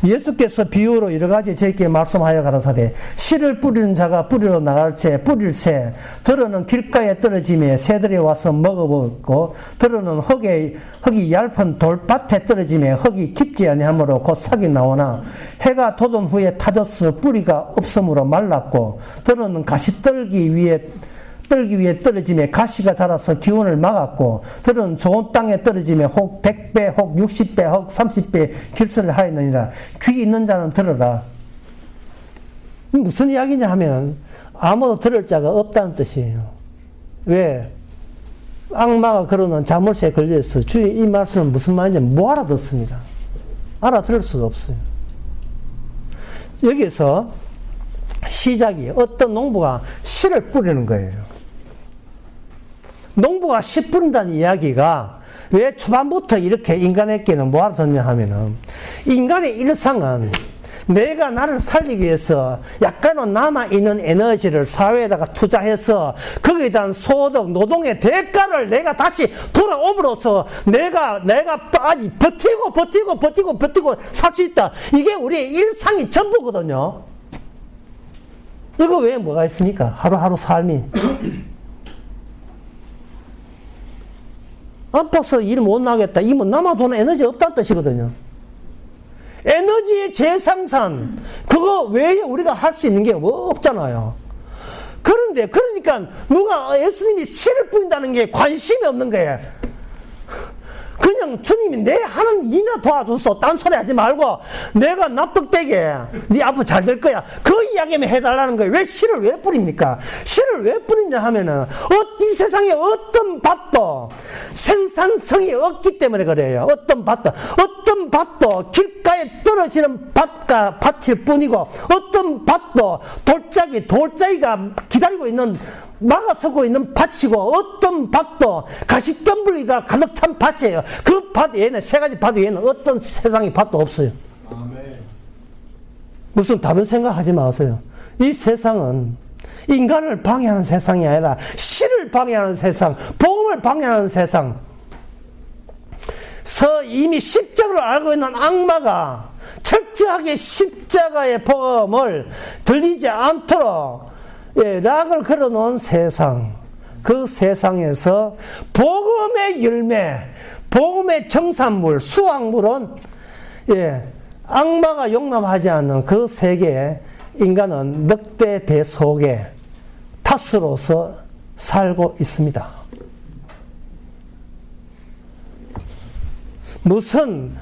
예수께서 비유로 여러 가지 저희께 말씀하여 가라사대 씨를 뿌리는 자가 뿌리러 나갈새 뿌릴새 들어는 길가에 떨어지며 새들이 와서 먹어먹고 들어는 흙이 얇은 돌밭에 떨어지며 흙이 깊지 아니하므로 곧 싹이 나오나 해가 돋은 후에 타져서 뿌리가 없으므로 말랐고 들어는 가시 떨기 위해 떨어지며 가시가 자라서 기운을 막았고 들은 좋은 땅에 떨어지며 혹 100배 혹 60배 혹 30배 길설을 하였느니라. 귀 있는 자는 들어라. 무슨 이야기냐 하면 아무도 들을 자가 없다는 뜻이에요. 왜? 악마가 그러는 자물쇠에 걸려서 주의 이 말씀은 무슨 말인지 못 알아듣습니다. 알아들을 수가 없어요. 여기서 시작이 어떤 농부가 씨를 뿌리는 거예요. 농부가 씨 뿌린다는 이야기가 왜 초반부터 이렇게 인간에게는 뭐 알아듣냐 하면은 인간의 일상은 내가 나를 살리기 위해서 약간은 남아있는 에너지를 사회에다가 투자해서 거기에 대한 소득, 노동의 대가를 내가 다시 돌아옴으로써 내가 아니 버티고 살 수 있다. 이게 우리의 일상이 전부거든요. 이거 외에 뭐가 있습니까? 하루하루 삶이. 아파서 일 못 나겠다. 이면 남아도는 에너지 없다는 뜻이거든요. 에너지의 재생산, 그거 외에 우리가 할 수 있는 게 뭐 없잖아요. 그러니까 누가 예수님이 씨를 뿌린다는 게 관심이 없는 거예요. 그냥 주님이 내 하는 일이나 도와줬어. 딴소리 하지 말고 내가 납득되게 네 앞으로 잘 될 거야. 그 이야기만 해달라는 거예요. 왜 씨를 왜 뿌립니까? 씨를 왜 뿌리냐 하면은 이 세상에 어떤 밭도 생산성이 없기 때문에 그래요. 어떤 밭도 길가에 떨어지는 밭일 뿐이고 어떤 밭도 돌짜기가 기다리고 있는 막아서고 있는 밭이고 어떤 밭도 가시덤불이가 가득 찬 밭이에요. 그 밭 외에는 세 가지 밭 외에는 어떤 세상의 밭도 없어요. 아멘. 무슨 다른 생각하지 마세요. 이 세상은 인간을 방해하는 세상이 아니라 씨를 방해하는 세상, 복음을 방해하는 세상. 이미 십자가를 알고 있는 악마가 철저하게 십자가의 복음을 들리지 않도록 락을 걸어놓은 세상. 그 세상에서 복음의 열매, 복음의 정산물, 수확물은 악마가 용납하지 않는 그 세계에 인간은 늑대 배 속에 탓으로서 살고 있습니다. 무슨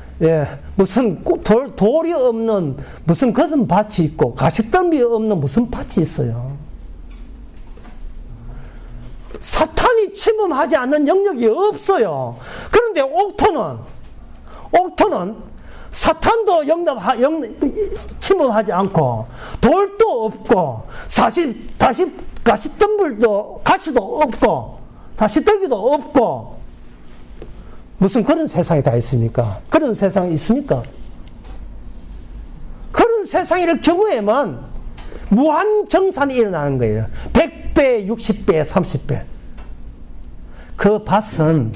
돌이 없는 무슨 거든 밭이 있고 가시덤이 없는 무슨 밭이 있어요. 사탄이 침범하지 않는 영역이 없어요. 그런데 옥토는 사탄도 침범하지 않고 돌도 없고 가시덤불도 가시도 없고 가시떨기도 없고 무슨 그런 세상이 다 있습니까? 그런 세상이 있습니까? 그런 세상일 경우에만 무한 정산이 일어나는 거예요. 100배, 60배, 30배. 그 밭은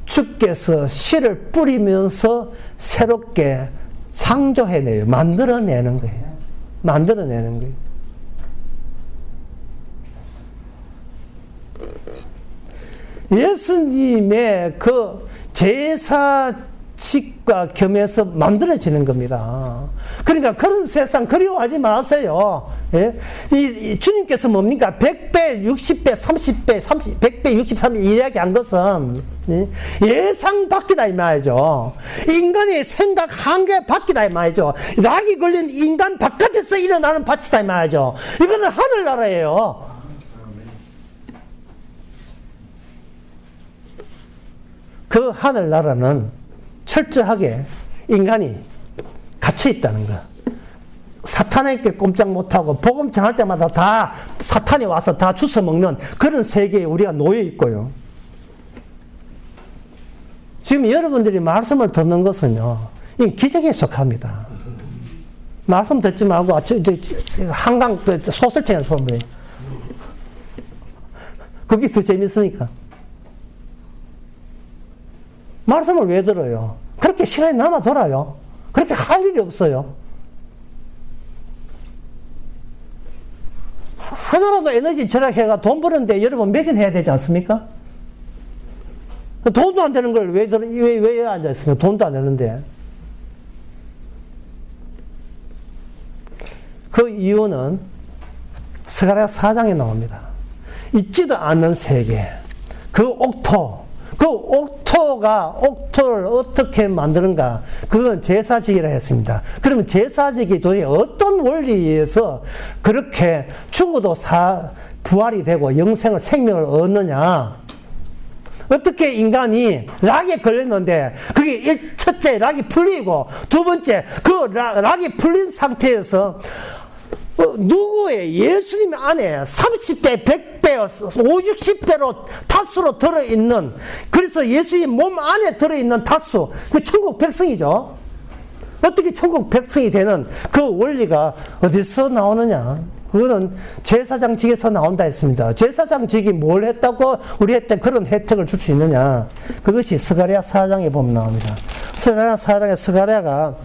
주께서 씨를 뿌리면서 새롭게 창조해내요. 만들어내는 거예요. 만들어내는 거예요. 예수님의 그 제사직과 겸해서 만들어지는 겁니다. 그러니까 그런 세상 그리워하지 마세요. 예? 주님께서 뭡니까? 100배, 60배, 30배, 100배, 60, 30배 이야기한 것은 예상 밖이다 이 말이죠. 인간의 생각 한계 밖이다 이 말이죠. 락이 걸린 인간 바깥에서 일어나는 밭이다 이 말이죠. 이거는 하늘나라예요. 그 하늘나라는 철저하게 인간이 갇혀 있다는 거. 사탄에게 꼼짝 못하고 복음 전할 때마다 다 사탄이 와서 다 주워 먹는 그런 세계에 우리가 놓여 있고요. 지금 여러분들이 말씀을 듣는 것은요, 이 기적에 속합니다. 말씀 듣지 말고 한강 소설책을 보면 그게 더 재밌으니까. 말씀을 왜 들어요? 그렇게 시간이 남아 돌아요. 그렇게 할 일이 없어요. 하나라도 에너지 절약해가 돈 버는데 여러분 매진해야 되지 않습니까? 돈도 안 되는 걸 왜 앉아있습니까? 돈도 안 되는데. 그 이유는 스가랴 4장에 나옵니다. 있지도 않는 세계, 그 옥토를 어떻게 만드는가? 그건 제사직이라 했습니다. 그러면 제사직이 도대체 어떤 원리에서 그렇게 죽어도 부활이 되고 생명을 얻느냐? 어떻게 인간이 락에 걸렸는데, 그게 첫째, 락이 풀리고, 두 번째, 그 락이 풀린 상태에서 누구의 예수님 안에 30배, 100배, 50배로 다수로 들어있는, 그래서 예수님 몸 안에 들어있는 다수, 그 천국 백성이죠. 어떻게 천국 백성이 되는 그 원리가 어디서 나오느냐? 그거는 제사장직에서 나온다 했습니다. 제사장직이 뭘 했다고 우리한테 그런 혜택을 줄 수 있느냐? 그것이 스가랴 4장에 보면 나옵니다. 스가랴 4장에 스가랴가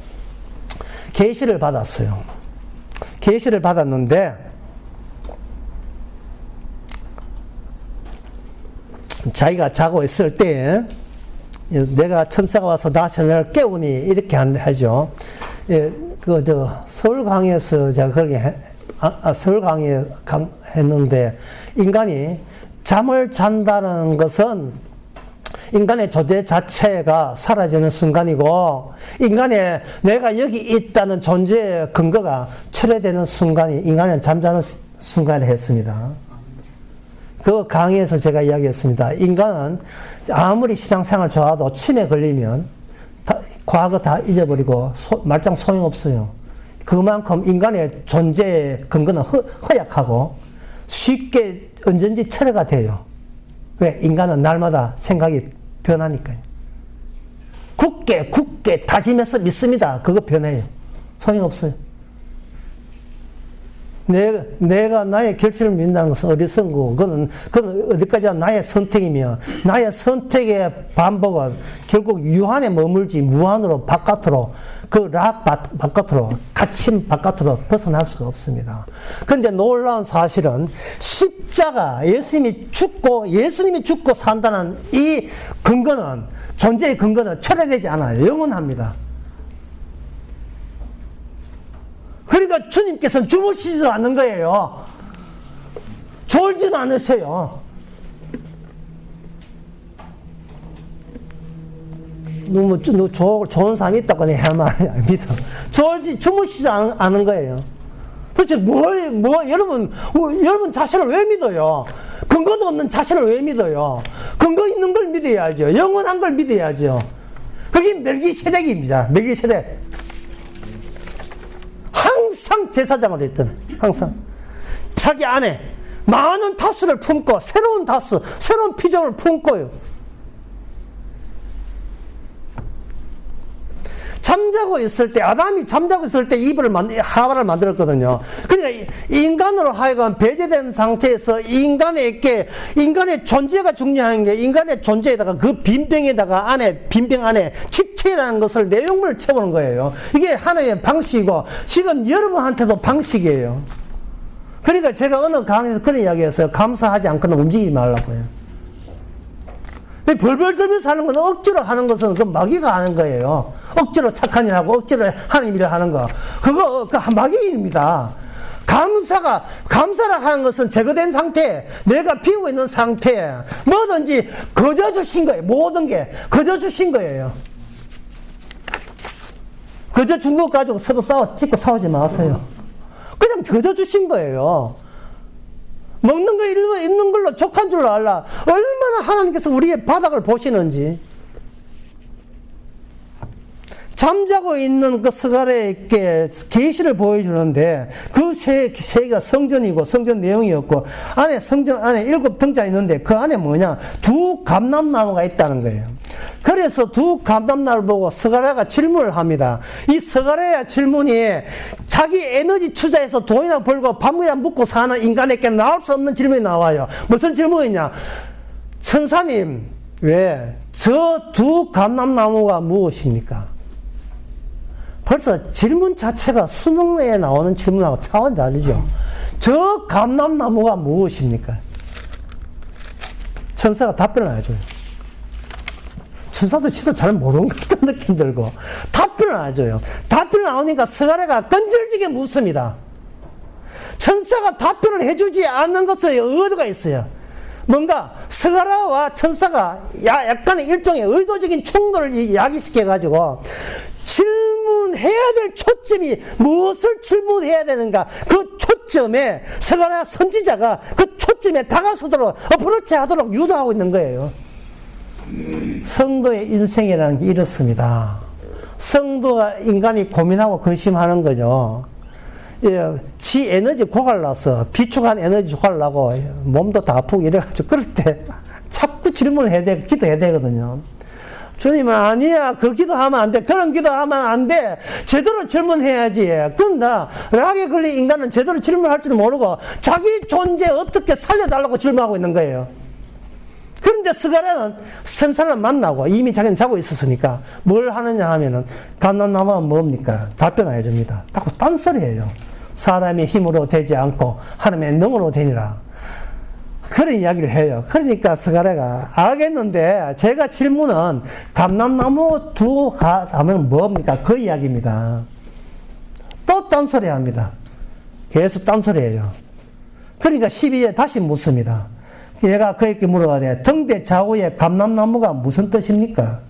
계시를 받았어요. 계시를 받았는데 자기가 자고 있을 때 내가 천사가 와서 다시 너를 깨우니 이렇게 하죠. 서울 강의에서 제가 그렇게 서울 강의 했는데, 인간이 잠을 잔다는 것은 인간의 존재 자체가 사라지는 순간이고, 인간의 내가 여기 있다는 존재의 근거가 철회되는 순간이 인간은 잠자는 순간을 했습니다. 그 강의에서 제가 이야기했습니다. 인간은 아무리 시장생활 좋아도 치매 걸리면 과거 다 잊어버리고 말짱 소용없어요. 그만큼 인간의 존재의 근거는 허약하고 쉽게 언제든지 철회가 돼요. 왜? 인간은 날마다 생각이 변하니까요. 굳게 다짐해서 믿습니다. 그거 변해요. 소용없어요. 내가 나의 결실을 믿는다는 것은 어리석은 거고, 그건 어디까지나 나의 선택이며, 나의 선택의 반복은 결국 유한에 머물지 무한으로 바깥으로 그 락 바깥으로, 갇힌 바깥으로 벗어날 수가 없습니다. 그런데 놀라운 사실은 십자가, 예수님이 죽고 산다는 이 근거는, 존재의 근거는 철회되지 않아요. 영원합니다. 그러니까 주님께서는 주무시지도 않는 거예요. 졸지도 않으세요. 너무 좋은 사람이 있다고 해야 말이 아닙니다. 주무시지 않은 거예요. 도대체 여러분 자신을 왜 믿어요? 근거도 없는 자신을 왜 믿어요? 근거 있는 걸 믿어야죠. 영원한 걸 믿어야죠. 그게 멜기세덱입니다. 멜기세덱. 항상 제사장을 했잖아요. 항상. 자기 안에 많은 다수를 품고, 새로운 피조를 품고요. 아담이 잠자고 있을 때 하와를 만들었거든요. 그러니까 인간으로 하여금 배제된 상태에서 인간의 존재가 중요한 게, 인간의 존재에다가 그 빈병 안에 지체라는 것을, 내용물을 채우는 거예요. 이게 하나의 방식이고, 지금 여러분한테도 방식이에요. 그러니까 제가 어느 강의에서 그런 이야기 했어요. 감사하지 않고는 움직이지 말라고요. 벌벌 떨면서 하는 건, 억지로 하는 것은 그 마귀가 하는 거예요. 억지로 착한 일 하고 억지로 하나님 일을 하는 거. 그거 마귀 일입니다. 감사라 하는 것은 제거된 상태, 내가 비우고 있는 상태, 뭐든지 거저 주신 거예요. 모든 게 거저 주신 거예요. 거저 준 것 가지고 서로 찍고 싸우지 마세요. 그냥 거저 주신 거예요. 먹는 거 있는 걸로 족한 줄 알라. 얼마나 하나님께서 우리의 바닥을 보시는지. 잠자고 있는 그 스가랴에게 계시를 보여주는데, 그 세계가 성전이고 성전 내용이었고, 성전 안에 7 등자 있는데 그 안에 뭐냐? 2 감람나무가 있다는 거예요. 그래서 2 감람나무를 보고 스가랴가 질문을 합니다. 이 스가랴의 질문이 자기 에너지 투자해서 돈이나 벌고 밥이나 먹고 사는 인간에게 나올 수 없는 질문이 나와요. 무슨 질문이냐? 천사님, 왜 저 2 감람나무가 무엇입니까? 벌써 질문 자체가 수능에 나오는 질문하고 차원이 다르죠. 저 감람나무가 무엇입니까? 천사가 답변을 안 해줘요. 천사도 지도 잘 모르는 것 같은 느낌 들고 답변을 안 해줘요. 답변을 안 하니까 스가랴가 끈질기게 묻습니다. 천사가 답변을 해주지 않는 것에 의도가 있어요. 뭔가 스가랴와 천사가 약간의 일종의 의도적인 충돌을 야기시켜가지고 질문해야 될 초점이 무엇을 질문해야 되는가, 그 초점에 스가랴 선지자가 그 초점에 다가서도록 어프로치 하도록 유도하고 있는 거예요. 성도의 인생이라는 게 이렇습니다. 성도가 인간이 고민하고 근심하는 거죠. 지 에너지 고갈나서 비축한 에너지 고갈나고 몸도 다 아프고 이래가지고 그럴 때 자꾸 질문을 해야 돼, 기도해야 되거든요. 주님은 아니야, 그 기도하면 안 돼, 그런 기도하면 안 돼, 제대로 질문해야지. 그런데 락에 걸린 인간은 제대로 질문할 줄 모르고 자기 존재 어떻게 살려달라고 질문하고 있는 거예요. 그런데 스가랴는 선사를 만나고 이미 자기는 자고 있었으니까 뭘 하느냐 하면은, 감람나무가 뭡니까? 답변 안 해줍니다. 자꾸 딴소리예요. 사람의 힘으로 되지 않고 하나님의 능으로 되니라. 그런 이야기를 해요. 그러니까 스가랴가 알겠는데, 제가 질문은 감람나무 2 하면 뭡니까? 그 이야기입니다. 또 딴소리 합니다. 계속 딴소리예요. 그러니까 12절에 다시 묻습니다. 얘가 그에게 물어가되, 등대 좌우에 감람나무가 무슨 뜻입니까?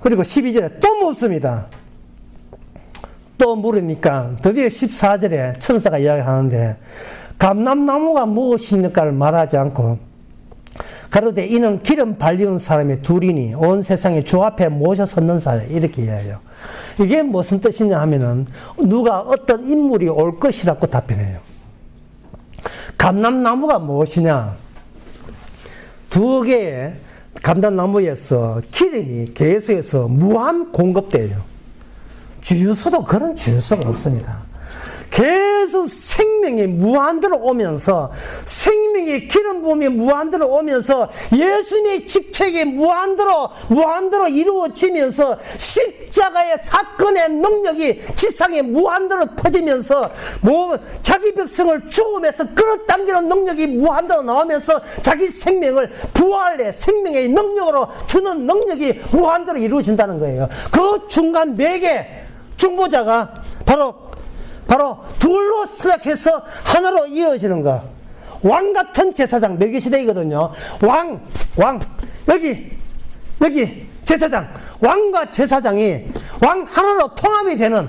그리고 12절에 또 묻습니다. 또 물으니까 드디어 14절에 천사가 이야기하는데, 감람나무가 무엇입니까를 말하지 않고 가로되 이는 기름 발리는 사람의 둘이니 온 세상에 주 앞에 모셔 섰는 사람, 이렇게 이야기해요. 이게 무슨 뜻이냐 하면은, 누가 어떤 인물이 올 것이라고 답변해요. 감람나무가 무엇이냐? 2개의 감람나무에서 기름이 계속해서 무한 공급돼요. 주유소도 그런 주유소가 없습니다. 계속 그래서 생명이 무한대로 오면서, 생명의 기름 부음이 무한대로 오면서 예수님의 직책이 무한대로 이루어지면서 십자가의 사건의 능력이 지상에 무한대로 퍼지면서 자기 백성을 죽음에서 끌어당기는 능력이 무한대로 나오면서 자기 생명을 부활의 생명의 능력으로 주는 능력이 무한대로 이루어진다는 거예요. 그 중간 매개 중보자가 바로 둘로 시작해서 하나로 이어지는 거. 왕 같은 제사장, 멜기세덱이거든요. 여기 제사장, 왕과 제사장이 왕 하나로 통합이 되는,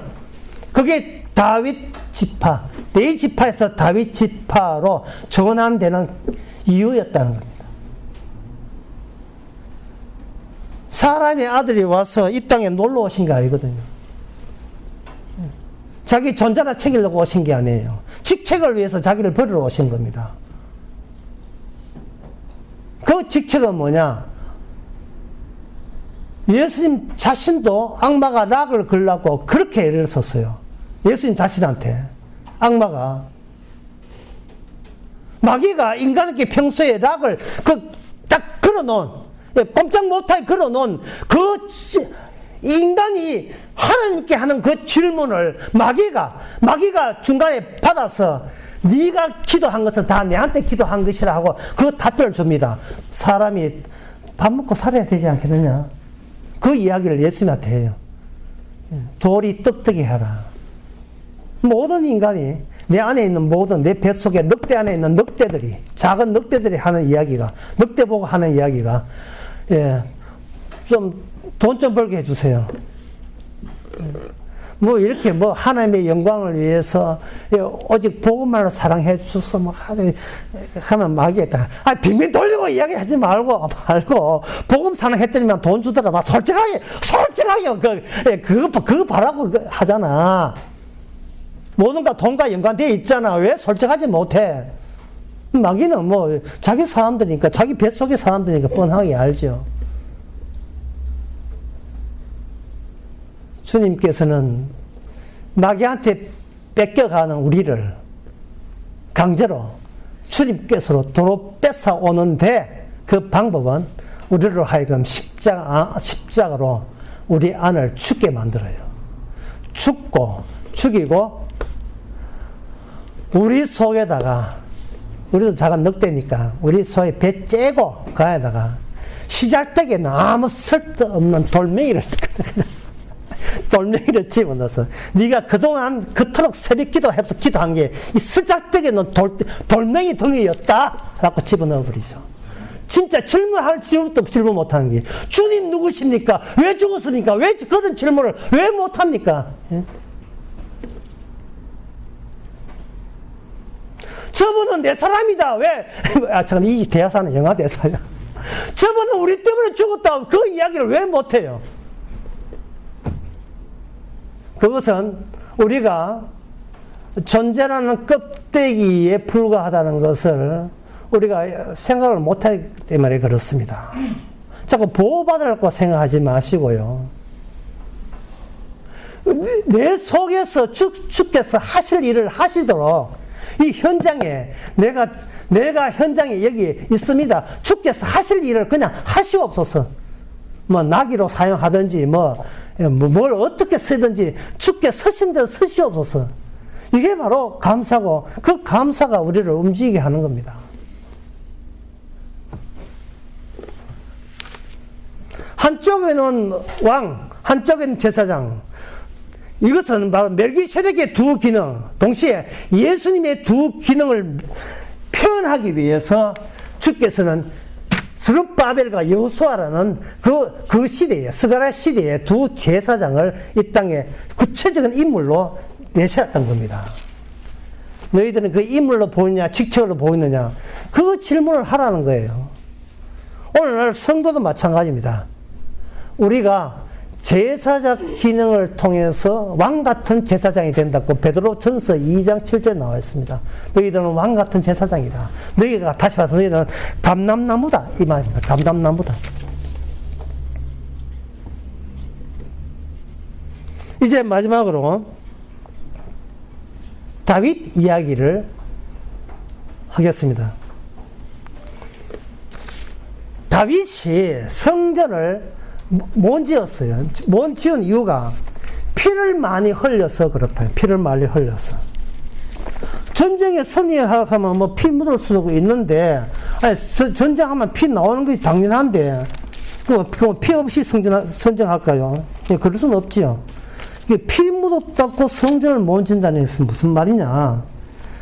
그게 다윗 지파, 네 지파에서 다윗 지파로 전환되는 이유였다는 겁니다. 사람의 아들이 와서 이 땅에 놀러 오신 게 아니거든요. 자기 존재나 챙기려고 오신 게 아니에요. 직책을 위해서 자기를 버리러 오신 겁니다. 그 직책은 뭐냐? 예수님 자신도 악마가 락을 걸라고 그렇게 애를 썼어요. 예수님 자신한테. 악마가. 마귀가 인간에게 평소에 락을 딱 걸어놓은, 꼼짝 못하게 걸어놓은 그 인간이 하나님께 하는 그 질문을 마귀가 중간에 받아서 네가 기도한 것은 다 내한테 기도한 것이라 하고 그 답변을 줍니다. 사람이 밥 먹고 살아야 되지 않겠느냐? 그 이야기를 예수님한테 해요. 돌이 떡떡이 하라. 모든 인간이 내 안에 있는 모든 내 뱃속에 늑대 안에 있는 늑대들이, 작은 늑대들이 하는 이야기가, 늑대 보고 하는 이야기가, 좀 돈 좀 벌게 해주세요. 이렇게 하나님의 영광을 위해서 오직 복음만으로 사랑해 주소 하면 마귀가 빙빙 돌리고 이야기하지 말고 복음 사랑했더니만 돈 주더라. 솔직하게 그거 바라고 하잖아. 모든 가 돈과 연관되어 있잖아. 왜 솔직하지 못해? 마귀는 자기 사람들이니까, 자기 뱃속의 사람들이니까 뻔하게 알죠. 주님께서는 마귀한테 뺏겨가는 우리를 강제로 주님께서로 도로 뺏어오는데, 그 방법은 우리로 하여금 십자가로 우리 안을 죽게 만들어요. 죽이고 우리 속에다가, 우리도 작은 늑대니까 우리 속에 배 째고 가에다가 시잘데기에는 아무 쓸데없는 돌멩이를 집어넣어서, 네가 그동안 그토록 새벽 기도해서 기도한 게 이 쓰잘데기는 돌멩이 덩이였다 라고 집어넣어 버리죠. 진짜 질문할 질문도 질문 못하는 게, 주님 누구십니까? 왜 죽었습니까? 왜 그런 질문을 왜 못합니까? 저분은 내 사람이다. 왜? 잠깐, 이 대사는 영화 대사야. 저분은 우리 때문에 죽었다. 그 이야기를 왜 못해요? 그것은 우리가 존재라는 껍데기에 불과하다는 것을 우리가 생각을 못하기 때문에 그렇습니다. 자꾸 보호받으려고 생각하지 마시고요. 내 속에서 주께서 하실 일을 하시도록, 이 현장에 내가 현장에 여기 있습니다. 주께서 하실 일을 그냥 하시옵소서. 나귀로 사용하든지 뭘 어떻게 쓰든지 주께 서신 대로 서시옵소서. 이게 바로 감사고, 그 감사가 우리를 움직이게 하는 겁니다. 한쪽에는 왕, 한쪽에는 제사장. 이것은 바로 멜기세덱의 두 기능, 동시에 예수님의 두 기능을 표현하기 위해서 주께서는 스룹바벨과 여호수아라는 그 시대에, 스가랴 시대에 두 제사장을 이 땅에 구체적인 인물로 내세웠던 겁니다. 너희들은 그 인물로 보이느냐, 직책으로 보이느냐, 그 질문을 하라는 거예요. 오늘날 성도도 마찬가지입니다. 우리가 제사장 기능을 통해서 왕 같은 제사장이 된다고 베드로 전서 2장 7절에 나와 있습니다. 너희들은 왕 같은 제사장이다. 너희가, 다시 봐서 너희는 감람나무다. 이 말입니다. 감람나무다. 이제 마지막으로 다윗 이야기를 하겠습니다. 다윗이 성전을 못 지었어요. 못 지은 이유가 피를 많이 흘려서 그렇다. 피를 많이 흘려서. 전쟁에 승리하려면 뭐 피 묻을 수도 있는데, 아니, 전쟁하면 피 나오는 게 당연한데, 그럼 피 없이 성전할까요? 예, 그럴 수는 없지요. 이게 피 묻었다고 성전을 못 짓는다는 것은 무슨 말이냐?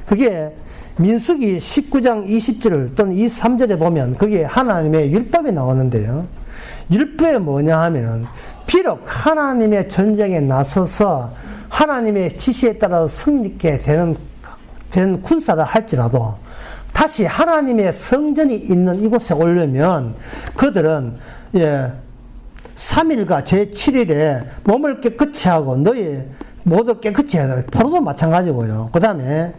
그게 민수기 19장 20절 또는 23절에 보면 그게 하나님의 율법이 나오는데요. 율법이 뭐냐 하면은 비록 하나님의 전쟁에 나서서 하나님의 지시에 따라서 승리케 되는 군사를 할지라도 다시 하나님의 성전이 있는 이곳에 오려면 그들은 3일과 제7일에 몸을 깨끗이 하고 너희 모두 깨끗이 해야 돼. 포로도 마찬가지고요. 그 다음에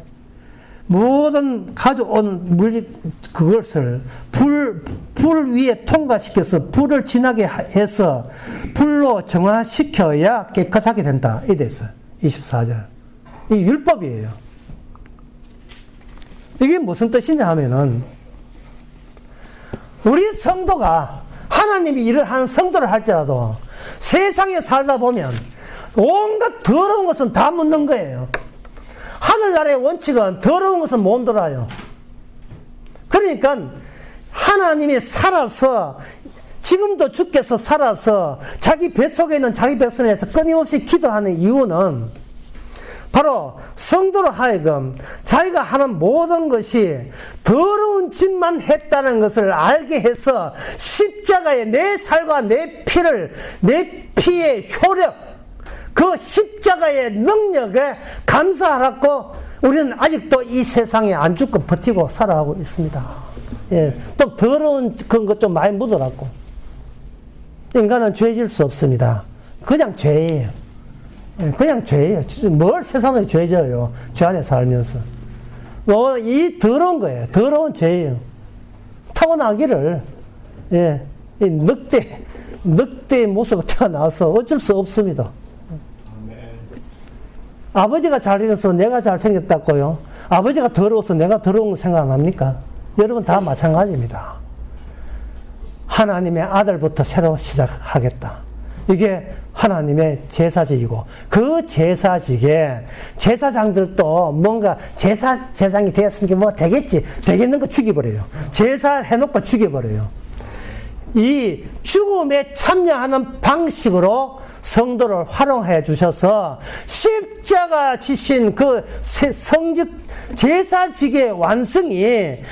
모든 가져온 그것을 불 위에 통과시켜서 불을 지나게 해서 불로 정화시켜야 깨끗하게 된다. 이래 있어요. 24절. 이 율법이에요. 이게 무슨 뜻이냐 하면은 우리 성도가 하나님이 일을 하는 성도를 할지라도 세상에 살다 보면 온갖 더러운 것은 다 묻는 거예요. 하늘나라의 원칙은 더러운 것은 못 돌아요. 그러니까 하나님이 살아서 지금도 주께서 살아서 자기 뱃속에 있는 자기 백성에서 끊임없이 기도하는 이유는 바로 성도로 하여금 자기가 하는 모든 것이 더러운 짓만 했다는 것을 알게 해서 십자가에 내 살과 내 피의 효력, 그 십자가의 능력에 감사하라고 우리는 아직도 이 세상에 안 죽고 버티고 살아가고 있습니다. 예, 또 더러운 그런 것 좀 많이 묻어놨고. 인간은 죄질 수 없습니다. 그냥 죄예요. 그냥 죄예요. 뭘 세상에 죄져요. 죄 안에 살면서. 이 더러운 거예요. 더러운 죄예요. 타고나기를, 이 늑대의 모습으로 태어나서 어쩔 수 없습니다. 아버지가 잘생겨서 내가 잘생겼다고요? 아버지가 더러워서 내가 더러운 거 생각 안 합니까? 여러분 다 마찬가지입니다. 하나님의 아들부터 새로 시작하겠다. 이게 하나님의 제사직이고 그 제사직에 제사장들도 뭔가 제사장이 되었으니까 뭐 되겠지. 되겠는 거 죽여버려요. 제사 해놓고 죽여버려요. 이 죽음에 참여하는 방식으로 성도를 활용해 주셔서 십자가 지신 그 제사직의 완성에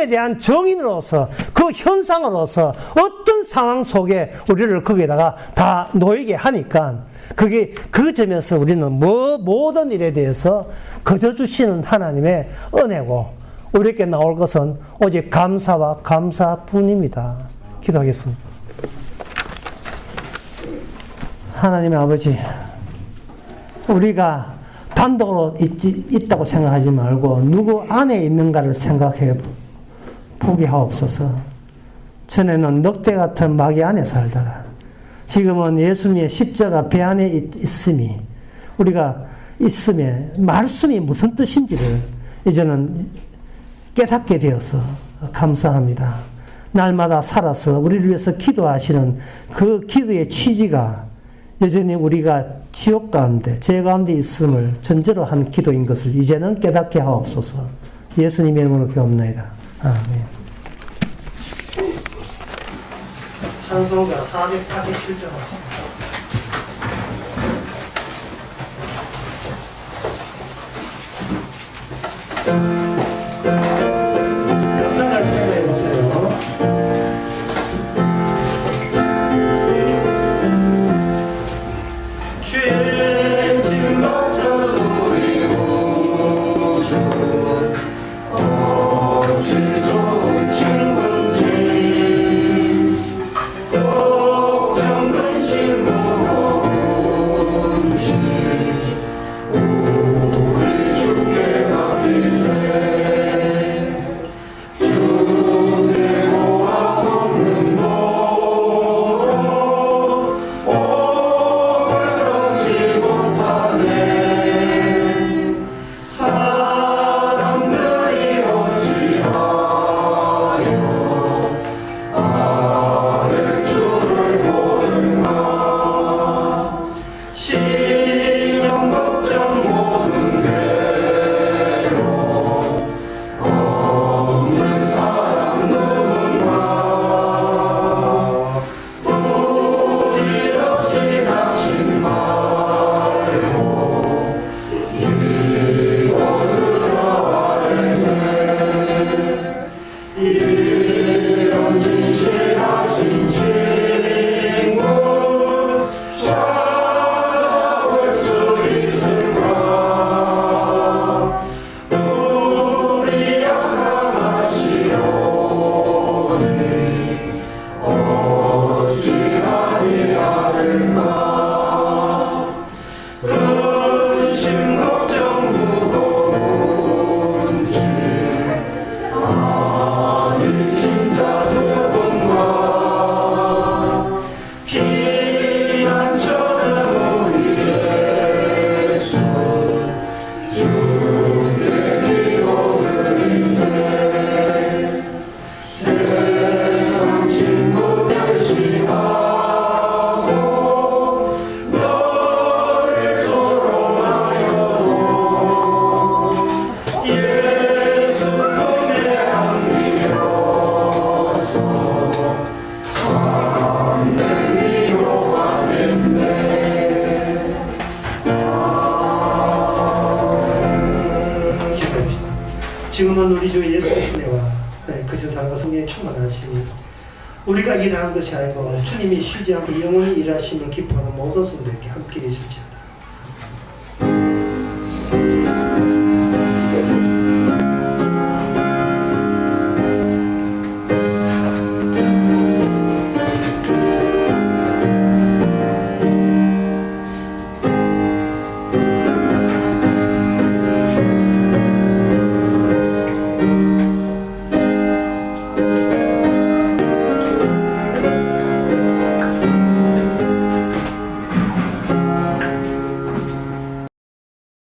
대한 정인으로서 그 현상으로서 어떤 상황 속에 우리를 거기에다가 다 놓이게 하니까 그게 그 점에서 우리는 모든 일에 대해서 거저 주시는 하나님의 은혜고 우리에게 나올 것은 오직 감사와 감사뿐입니다. 기도하겠습니다. 하나님 아버지, 우리가 단독으로 있다고 생각하지 말고 누구 안에 있는가를 생각해 보게 하옵소서. 전에는 늑대 같은 마귀 안에 살다가 지금은 예수님의 십자가 배 안에 있음이 우리가 있음에 말씀이 무슨 뜻인지를 이제는 깨닫게 되어서 감사합니다. 날마다 살아서 우리를 위해서 기도하시는 그 기도의 취지가 여전히 우리가 지옥 가운데 죄 가운데 있음을 전제로 한 기도인 것을 이제는 깨닫게 하옵소서. 예수님의 이름으로 기도합니다. 아멘. 찬송가 487장 가사를 생각해 보세요. 걱정 근심 지금은 우리 주 예수 그리스도와 그신 사랑과 성령의 충만하시니 우리가 일하는 것이 아니고 주님이 쉬지 않고 영원히 일하심을 기뻐하는 모든 성도에게 함께 계실지어다.